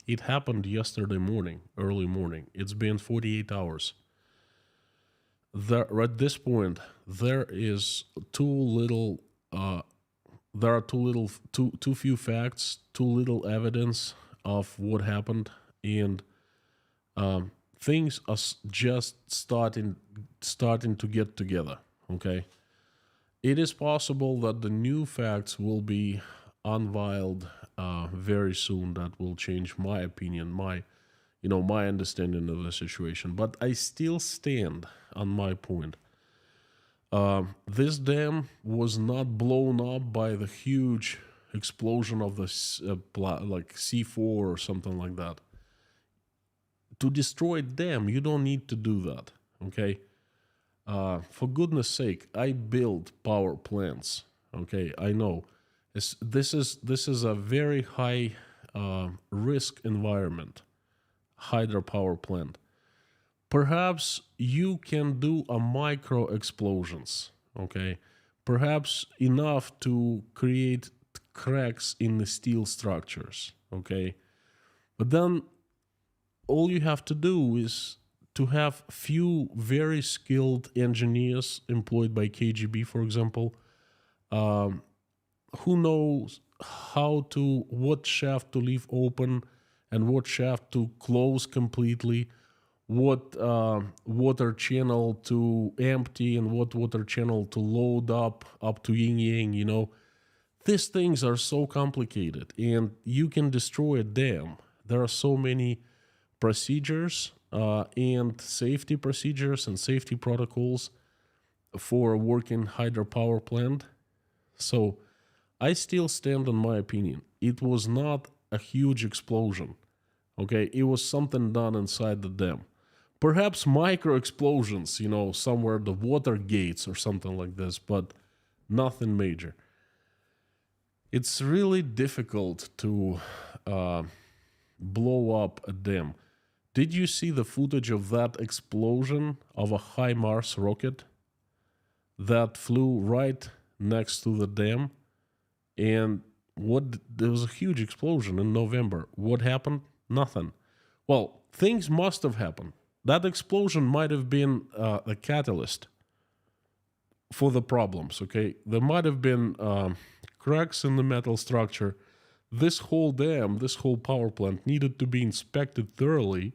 It happened yesterday morning, early morning. It's been 48 hours. At this point, there is too few facts, too little evidence of what happened, and things are just starting to get together. Okay, it is possible that the new facts will be unveiled very soon. That will change my opinion, my understanding of the situation. But I still stand on my point. This dam was not blown up by the huge explosion of the like C4 or something like that. To destroy a dam, you don't need to do that. Okay. For goodness sake, I build power plants. Okay, I know this is a very high risk environment. Hydra power plant. Perhaps you can do a micro explosions, okay? Perhaps enough to create cracks in the steel structures, okay? But then all you have to do is to have few very skilled engineers employed by KGB, for example, who knows what shaft to leave open and what shaft to close completely, what water channel to empty and what water channel to load up to yin yang, These things are so complicated, and you can destroy a dam. There are so many procedures and safety procedures and safety protocols for a working hydropower plant. So I still stand on my opinion. It was not a huge explosion. Okay, it was something done inside the dam. Perhaps micro explosions, somewhere the water gates or something like this, but nothing major. It's really difficult to blow up a dam. Did you see the footage of that explosion of a HIMARS rocket? that flew right next to the dam, and there was a huge explosion in November. What happened? Nothing. Well, things must have happened. That explosion might have been a catalyst for the problems, okay? There might have been cracks in the metal structure. This whole dam, this whole power plant needed to be inspected thoroughly.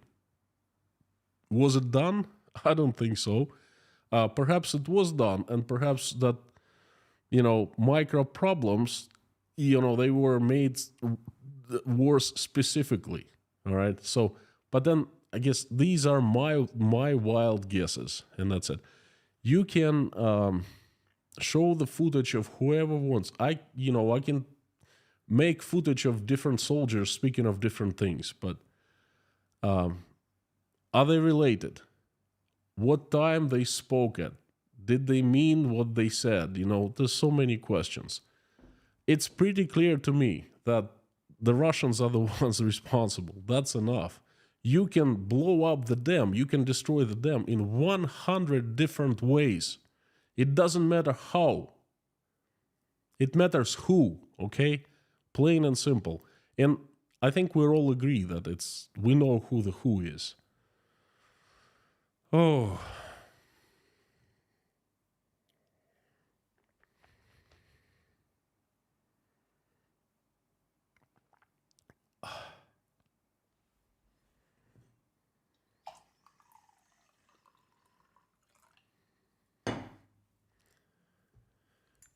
Was it done? I don't think so. Perhaps it was done, and perhaps that, micro problems, they were made worse specifically. All right. So, but then I guess these are my wild guesses, and that's it. You can show the footage of whoever wants. I can make footage of different soldiers speaking of different things, but are they related? What time they spoke at? Did they mean what they said? There's so many questions. It's pretty clear to me that the Russians are the ones responsible. That's enough. You can blow up the dam. You can destroy the dam in 100 different ways. It doesn't matter how. It matters who, okay? Plain and simple. And I think we all agree that we know who the who is. Oh.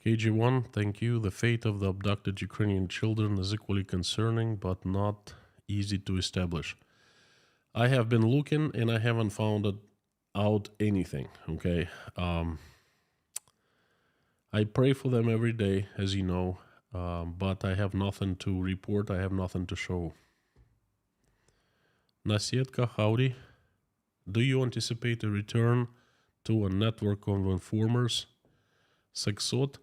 KG1, thank you. The fate of the abducted Ukrainian children is equally concerning, but not easy to establish. I have been looking and I haven't found out anything, okay? I pray for them every day, as you know, but I have nothing to report. I have nothing to show. Nasietka, howdy. Do you anticipate a return to a network of informers, Sexot,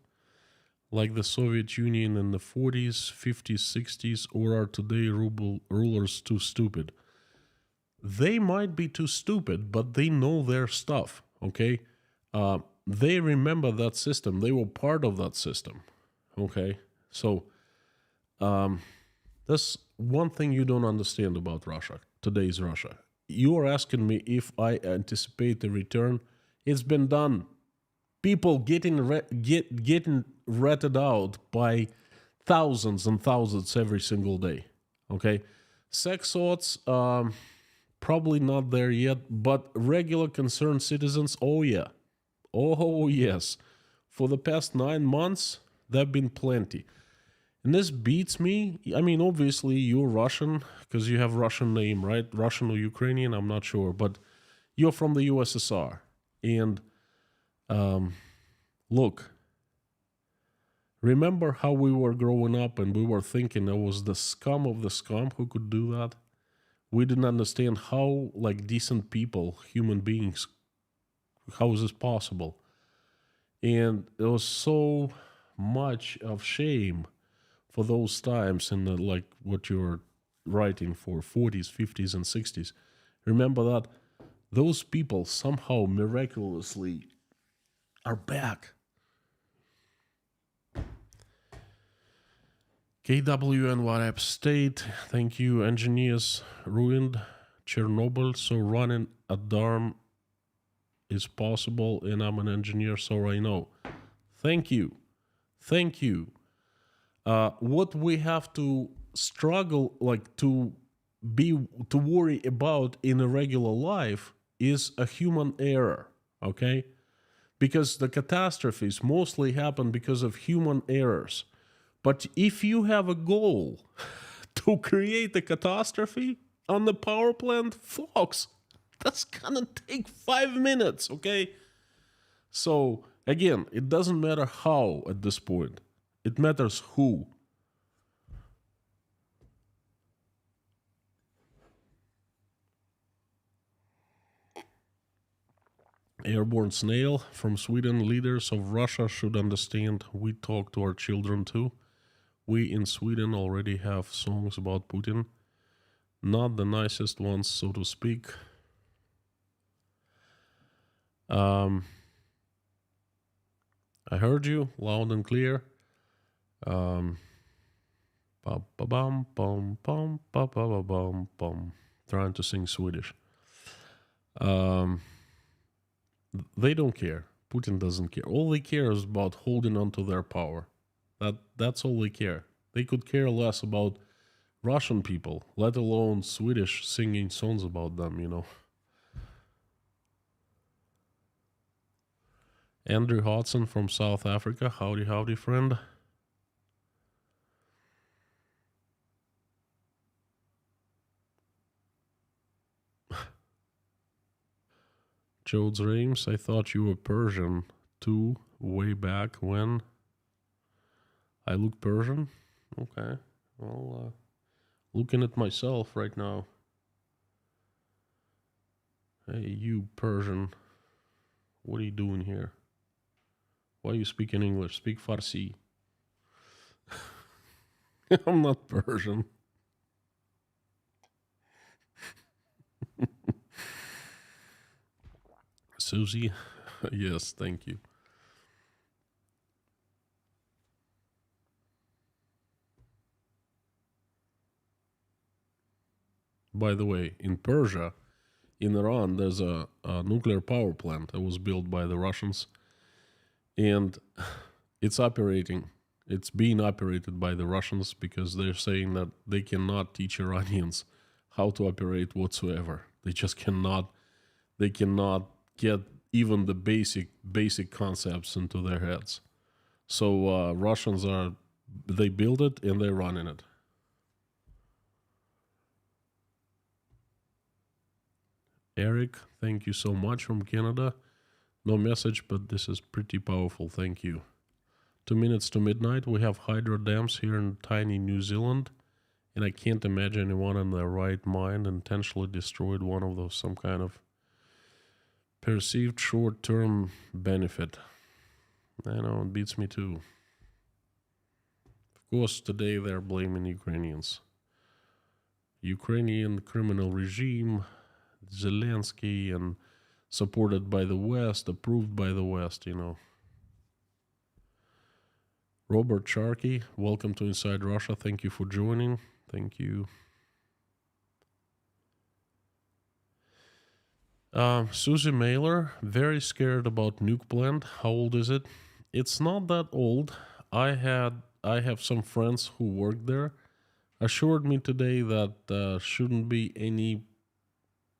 like the Soviet Union in the 40s, 50s, 60s, or are today rulers too stupid? They might be too stupid, but they know their stuff, okay? They remember that system. They were part of that system, okay? So that's one thing you don't understand about Russia, today's Russia. You are asking me if I anticipate a return. It's been done. People getting ratted out by thousands and thousands every single day, okay? Sex sorts, probably not there yet, but regular concerned citizens, oh yeah. Oh yes. For the past 9 months, there have been plenty. And this beats me. I mean, obviously you're Russian because you have Russian name, right? Russian or Ukrainian, I'm not sure, but you're from the USSR. And look, remember how we were growing up and we were thinking it was the scum of the scum who could do that? We didn't understand how, like, decent people, human beings, how is this possible? And there was so much of shame for those times in the, like, what you're writing for 40s, 50s, and 60s. Remember that those people somehow miraculously are back. KWN WhatsApp State, thank you. Engineers ruined Chernobyl, so running a dam is possible, and I'm an engineer, so I know. Thank you. Thank you. What we have to struggle, like, to worry about in a regular life is a human error, okay? Because the catastrophes mostly happen because of human errors. But if you have a goal to create a catastrophe on the power plant, folks, that's gonna take 5 minutes, okay? So, again, it doesn't matter how at this point. It matters who. Airborne Snail from Sweden. Leaders of Russia should understand we talk to our children too. We in Sweden already have songs about Putin. Not the nicest ones, so to speak. I heard you loud and clear. Ba ba bum bum bum ba ba ba bum bum. Trying to sing Swedish. They don't care. Putin doesn't care. All they care is about holding on to their power. That's all they care. They could care less about Russian people, let alone Swedish singing songs about them, you know. Andrew Hodson from South Africa. Howdy, howdy, friend. Jodes Reims, I thought you were Persian too, way back when. I look Persian? Okay. Well, looking at myself right now. Hey, you Persian. What are you doing here? Why are you speaking English? Speak Farsi. I'm not Persian. Susie? Yes, thank you. By the way, in Persia, in Iran, there's a nuclear power plant that was built by the Russians, and it's operating. It's being operated by the Russians because they're saying that they cannot teach Iranians how to operate whatsoever. They just cannot. They cannot get even the basic concepts into their heads. So Russians they build it and they're running it. Eric, thank you so much from Canada. No message, but this is pretty powerful. Thank you. 2 minutes to midnight. We have Hydra dams here in tiny New Zealand, and I can't imagine anyone in their right mind intentionally destroyed one of those, some kind of perceived short-term benefit. I know, it beats me too. Of course, today they're blaming Ukrainians. Ukrainian criminal regime, Zelensky, and supported by the West, approved by the West, you know. Robert Sharkey, welcome to Inside Russia. Thank you for joining. Thank you. Susie Mailer, very scared about nuke plant. How old is it? It's not that old. I have some friends who work there. Assured me today that shouldn't be any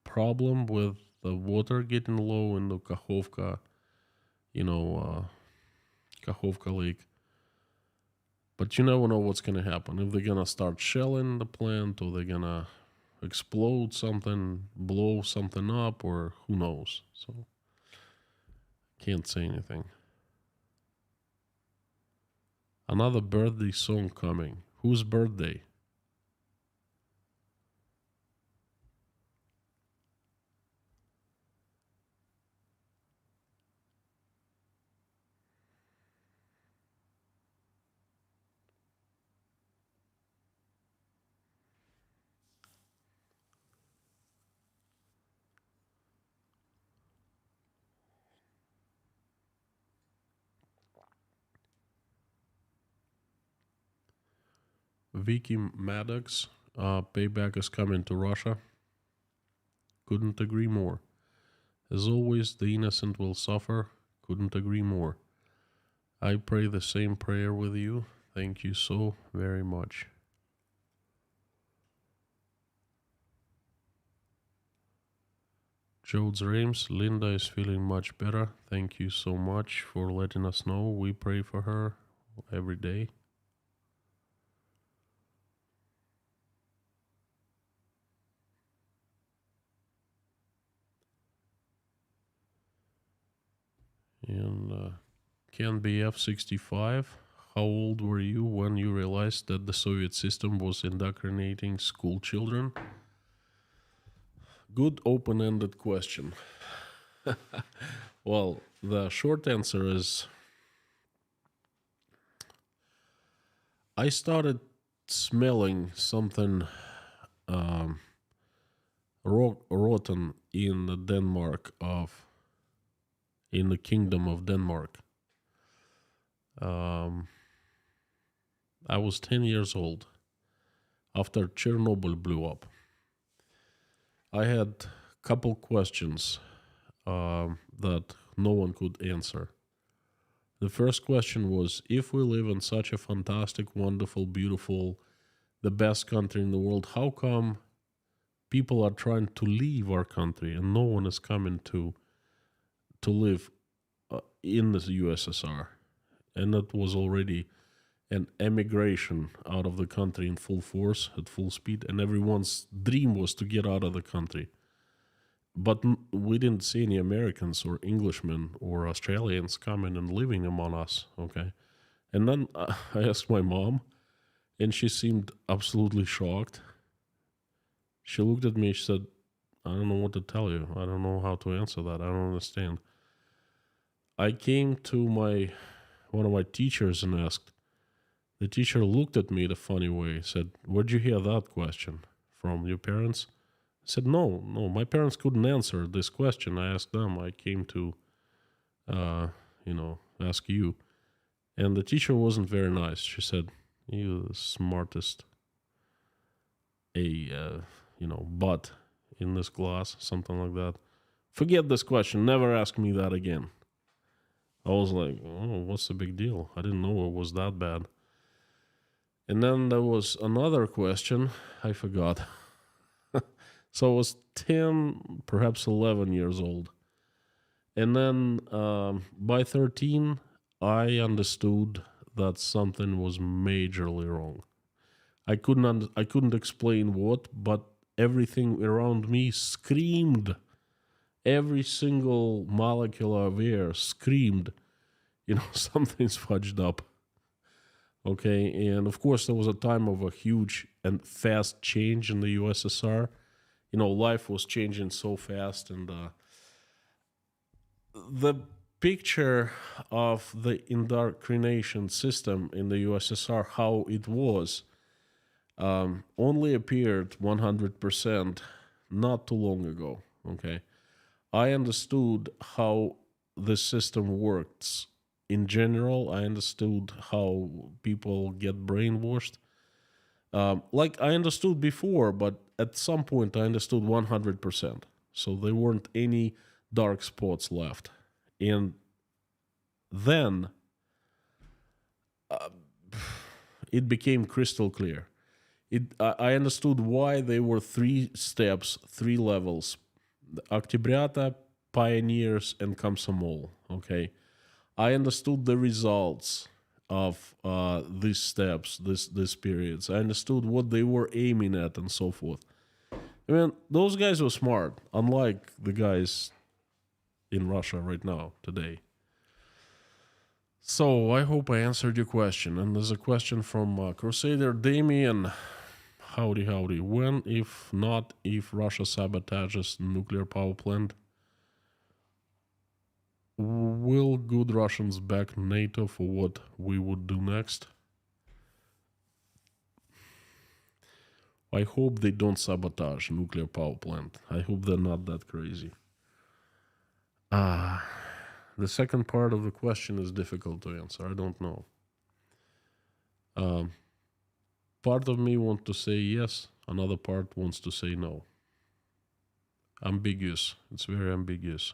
problem with the water getting low in the Kakhovka, Kakhovka Lake. But you never know what's going to happen. If they're going to start shelling the plant or they're going to explode something, blow something up, or who knows. So, can't say anything. Another birthday song coming. Whose birthday? Vicky Maddox, payback is coming to Russia. Couldn't agree more. As always, the innocent will suffer. Couldn't agree more. I pray the same prayer with you. Thank you so very much. Jodes Reims, Linda is feeling much better. Thank you so much for letting us know. We pray for her every day. And Ken BF65, how old were you when you realized that the Soviet system was indoctrinating school children? Good open-ended question. Well, the short answer is I started smelling something rotten in the kingdom of Denmark. I was 10 years old after Chernobyl blew up. I had a couple questions that no one could answer. The first question was, if we live in such a fantastic, wonderful, beautiful, the best country in the world, how come people are trying to leave our country and no one is coming to live in the USSR? And that was already an emigration out of the country in full force, at full speed, and everyone's dream was to get out of the country. But we didn't see any Americans or Englishmen or Australians coming and living among us, okay? And then I asked my mom, and she seemed absolutely shocked. She looked at me, she said, I don't know what to tell you. I don't know how to answer that. I don't understand. I came to one of my teachers and asked. The teacher looked at me in a funny way, said, where'd you hear that question? From your parents? I said, no, my parents couldn't answer this question. I asked them. I came to, ask you. And the teacher wasn't very nice. She said, you're the smartest, butt in this class, something like that. Forget this question. Never ask me that again. I was like, oh, what's the big deal? I didn't know it was that bad. And then there was another question. I forgot. So I was 10, perhaps 11 years old. And then by 13, I understood that something was majorly wrong. I couldn't explain what, but everything around me screamed. Every single molecule of air screamed, something's fudged up. Okay, and of course there was a time of a huge and fast change in the USSR. Life was changing so fast, and the picture of the indoctrination system in the USSR, how it was, only appeared 100% not too long ago, okay? I understood how the system works. In general, I understood how people get brainwashed. Like I understood before, but at some point I understood 100%. So there weren't any dark spots left. And then it became crystal clear. I understood why there were 3 steps, 3 levels. The Oktyabrята, Pioneers, and Komsomol, okay? I understood the results of these steps, these periods. I understood what they were aiming at and so forth. I mean, those guys were smart, unlike the guys in Russia right now, today. So I hope I answered your question. And there's a question from Crusader Damien. Howdy. When, if Russia sabotages nuclear power plant, will good Russians back NATO for what we would do next? I hope they don't sabotage nuclear power plant. I hope they're not that crazy. The second part of the question is difficult to answer. I don't know. Part of me wants to say yes. Another part wants to say no. Ambiguous. It's very ambiguous.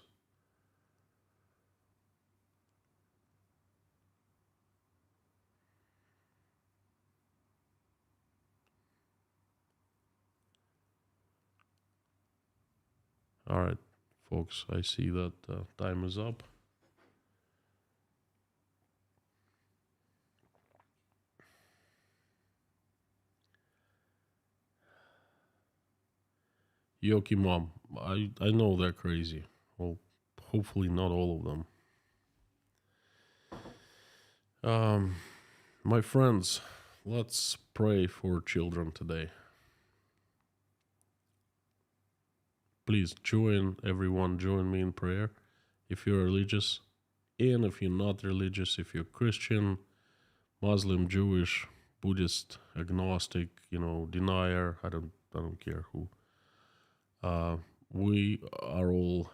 All right, folks, I see that time is up. Yoki Mom, I know they're crazy. Well, hopefully not all of them. My friends, let's pray for children today. Please join me in prayer if you're religious, and if you're not religious, if you're Christian, Muslim, Jewish, Buddhist, agnostic, denier, I don't care who. We are all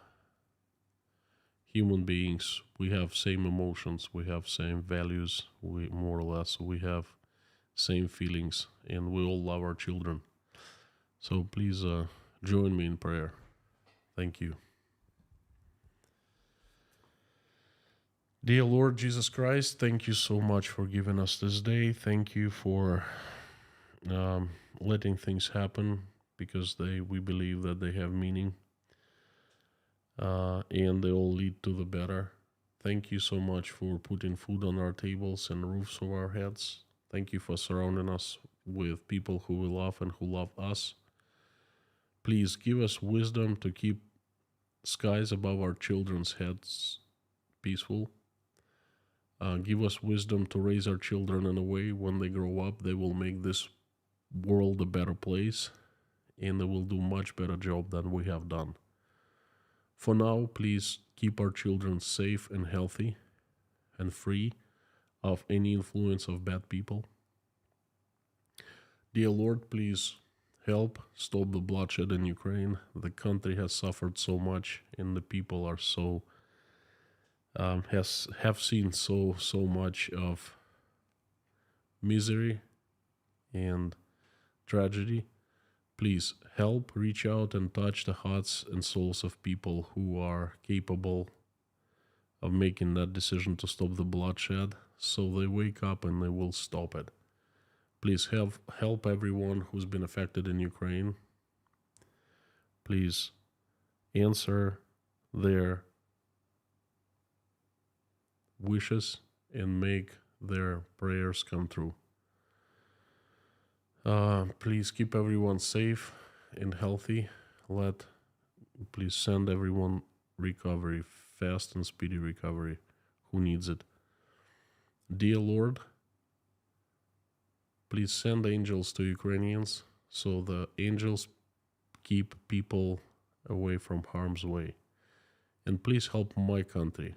human beings. We have same emotions, we have same values, we more or less we have same feelings, and we all love our children. So please join me in prayer. Thank you. Dear Lord Jesus Christ, thank you so much for giving us this day. Thank you for letting things happen, because we believe that they have meaning, and they all lead to the better. Thank you so much for putting food on our tables and roofs over our heads. Thank you for surrounding us with people who we love and who love us. Please give us wisdom to keep skies above our children's heads peaceful. Give us wisdom to raise our children in a way when they grow up, they will make this world a better place, and they will do much better job than we have done. For now, please keep our children safe and healthy and free of any influence of bad people. Dear Lord, please help stop the bloodshed in Ukraine. The country has suffered so much, and the people are so have seen so much of misery and tragedy. Please help reach out and touch the hearts and souls of people who are capable of making that decision to stop the bloodshed, so they wake up and they will stop it. Please help everyone who's been affected in Ukraine. Please answer their wishes and make their prayers come true. Please keep everyone safe and healthy. Please send everyone recovery, fast and speedy recovery, who needs it. Dear Lord, please send angels to Ukrainians, so the angels keep people away from harm's way. And please help my country.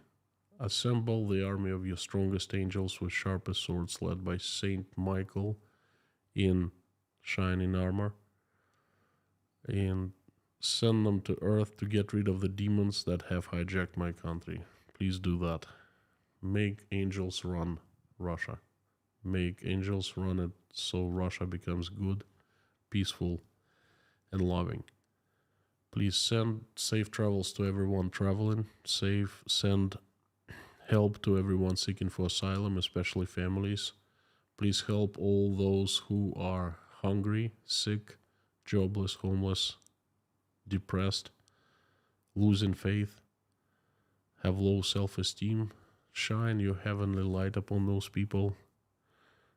Assemble the army of your strongest angels with sharpest swords, led by Saint Michael in shining armor, and send them to earth to get rid of the demons that have hijacked my country. Please do that. Make angels run Russia. Make angels run it so Russia becomes good, peaceful, and loving. Please send safe travels to everyone traveling. Send help to everyone seeking for asylum, especially families. Please help all those who are hungry, sick, jobless, homeless, depressed, losing faith, have low self-esteem. Shine your heavenly light upon those people,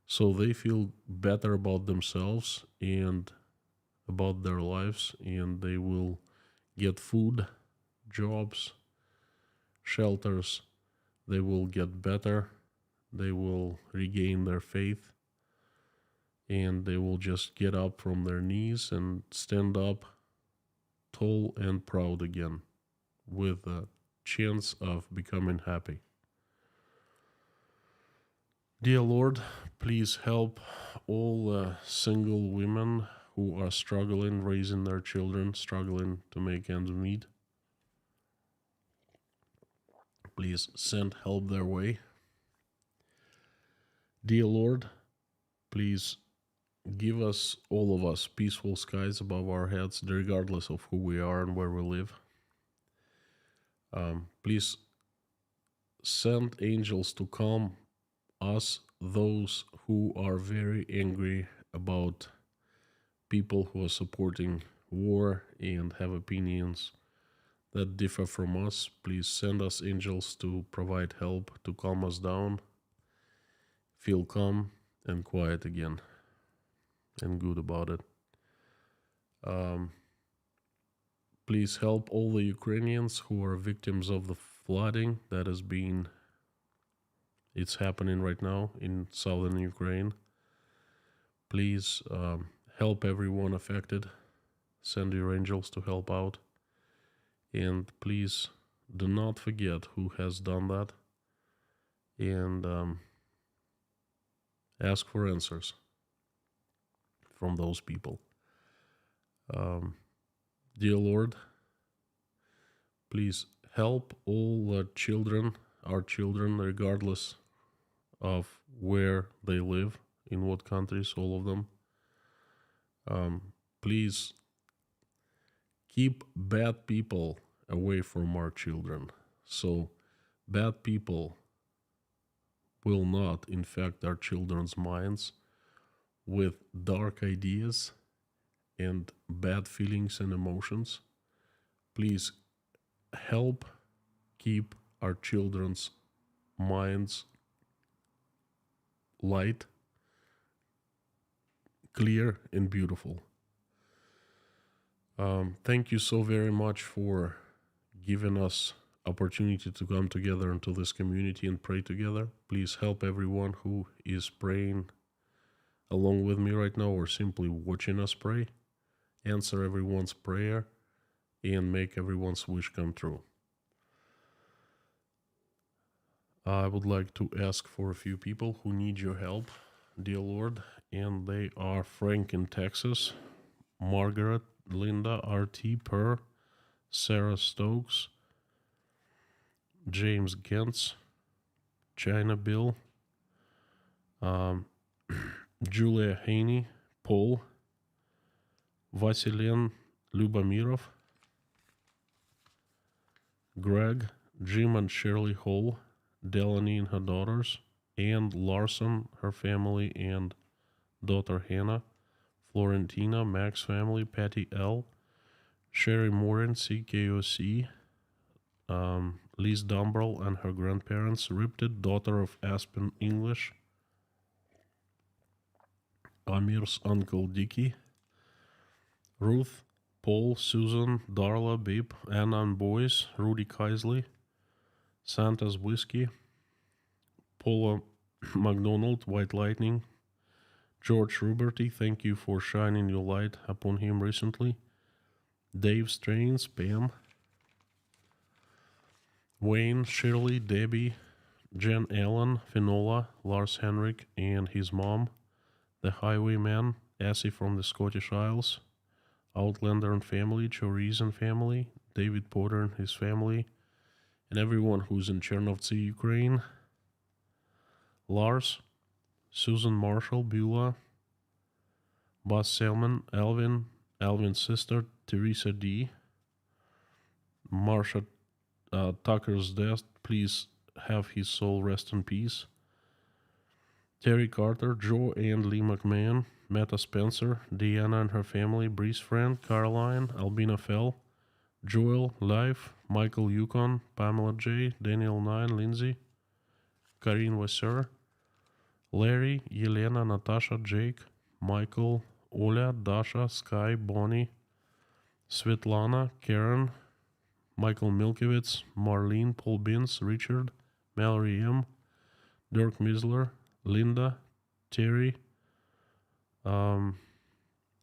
so they feel better about themselves and about their lives, and they will get food, jobs, shelters. They will get better, they will regain their faith, and they will just get up from their knees and stand up tall and proud again, with a chance of becoming happy. Dear Lord, please help all single women who are struggling, raising their children, struggling to make ends meet. Please send help their way. Dear Lord, please give us, all of us, peaceful skies above our heads, regardless of who we are and where we live. Please send angels to calm us, those who are very angry about people who are supporting war and have opinions that differ from us. Please send us angels to provide help, to calm us down, feel calm and quiet again, and good about it. Please help all the Ukrainians who are victims of the flooding that it's happening right now in southern Ukraine. Please help everyone affected. Send your angels to help out. And please do not forget who has done that, and ask for answers from those people. Dear Lord, please help all the children, our children, regardless of where they live, in what countries, all of them. Please keep bad people away from our children. So bad people will not infect our children's minds with dark ideas and bad feelings and emotions. Please help keep our children's minds light, clear, and beautiful. Thank you so very much for giving us opportunity to come together into this community and pray together. Please help everyone who is praying along with me right now or simply watching us pray. Answer everyone's prayer and make everyone's wish come true. I would like to ask for a few people who need your help, dear Lord, and they are Frank in Texas, Margaret, Linda, R.T. Per, Sarah Stokes, James Gentz, China Bill, Julia Haney, Paul, Vasilyan Lubamirov, Greg, Jim and Shirley Hall, Delaney and her daughters, Ann Larson, her family, and daughter Hannah, Florentina, Max family, Patty L, Sherry Morin, CKOC, Liz Dumbrell and her grandparents, Ripted, daughter of Aspen English, Amir's uncle Dicky, Ruth, Paul, Susan, Darla, Babe, Anna and boys, Rudy Kaisley, Santa's Whiskey, Paula McDonald, White Lightning, George Ruberty, thank you for shining your light upon him recently, Dave Strains, Pam, Wayne, Shirley, Debbie, Jen Allen, Finola, Lars Henrik and his mom, the Highwayman, Essie from the Scottish Isles, Outlander and family, Choriz and family, David Potter and his family, and everyone who's in Chernovtsi, Ukraine, Lars, Susan Marshall, Beulah, Buzz Selman, Alvin, Alvin's sister, Teresa D, Marsha Tucker's death, please have his soul rest in peace, Terry Carter, Joe and Lee McMahon, Meta Spencer, Deanna and her family, Breeze Friend, Caroline, Albina Fell, Joel, Life, Michael Yukon, Pamela J, Daniel 9, Lindsay, Karine Wasser, Larry, Yelena, Natasha, Jake, Michael, Oля, Dasha, Sky, Bonnie, Svetlana, Karen, Michael Milkowitz, Marlene, Paul Bins, Richard, Mallory M, Dirk Misler, Linda, Terry,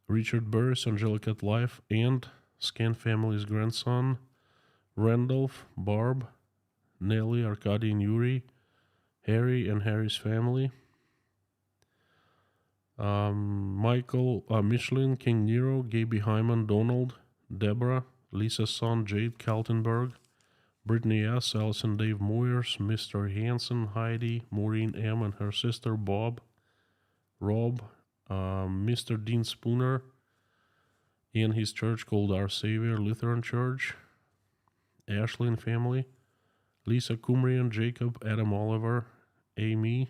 Richard Burris, Angelica Life, and Scan Family's grandson, Randolph, Barb, Nelly, Arkady and Yuri, Harry and Harry's family, Michael, Michelin, King Nero, Gaby Hyman, Donald, Deborah, Lisa's son, Jade Kaltenberg, Brittany S., Allison Dave Moyers, Mr. Hansen, Heidi, Maureen M. and her sister, Bob, Rob, Mr. Dean Spooner, in his church called Our Savior Lutheran Church, Ashley and family, Lisa Kumrian, Jacob, Adam Oliver, Amy,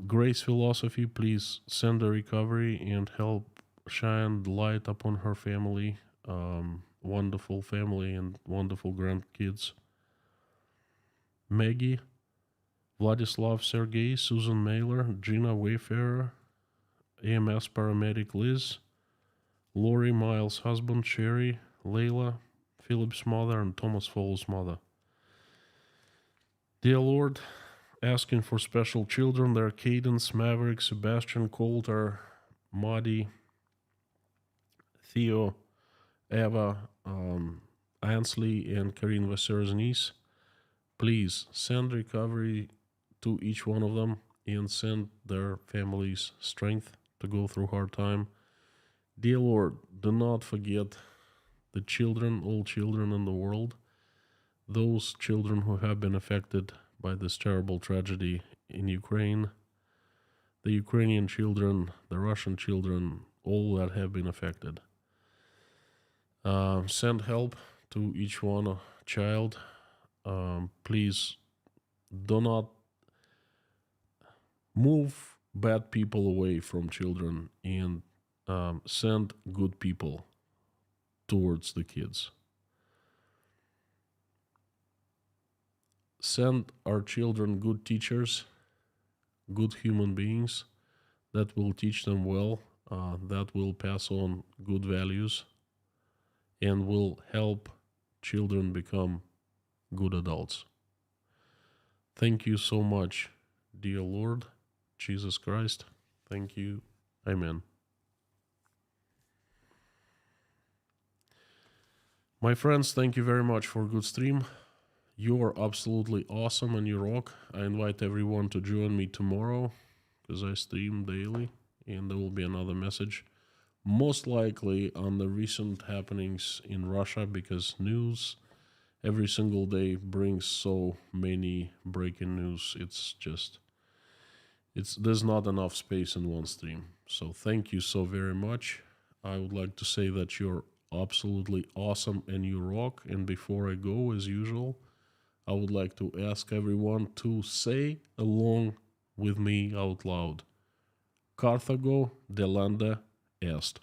Grace Philosophy, please send a recovery and help shine light upon her family, wonderful family and wonderful grandkids. Maggie, Vladislav Sergey, Susan Mailer, Gina Wayfarer, AMS paramedic Liz, Lori Miles' husband Sherry, Layla, Philip's mother, and Thomas Fowles' mother. Dear Lord, asking for special children, their Cadence, Maverick, Sebastian, Coulter, Maddie, Theo, Eva, Ansley, and Karine Vasser's niece. Please send recovery to each one of them and send their families strength to go through hard time. Dear Lord, do not forget the children, all children in the world, those children who have been affected by this terrible tragedy in Ukraine, the Ukrainian children, the Russian children, all that have been affected. Send help to each one child. Please do not move bad people away from children and send good people towards the kids. Send our children good teachers, good human beings that will teach them well, that will pass on good values, and will help children become good adults. Thank you so much, dear Lord Jesus Christ. Thank you. Amen. My friends, thank you very much for a good stream. You are absolutely awesome and you rock. I invite everyone to join me tomorrow because I stream daily and there will be another message. Most likely on the recent happenings in Russia, because news every single day brings so many breaking news. There's not enough space in one stream. So thank you so very much. I would like to say that you're absolutely awesome and you rock. And before I go, as usual, I would like to ask everyone to say along with me out loud. Carthago delenda est.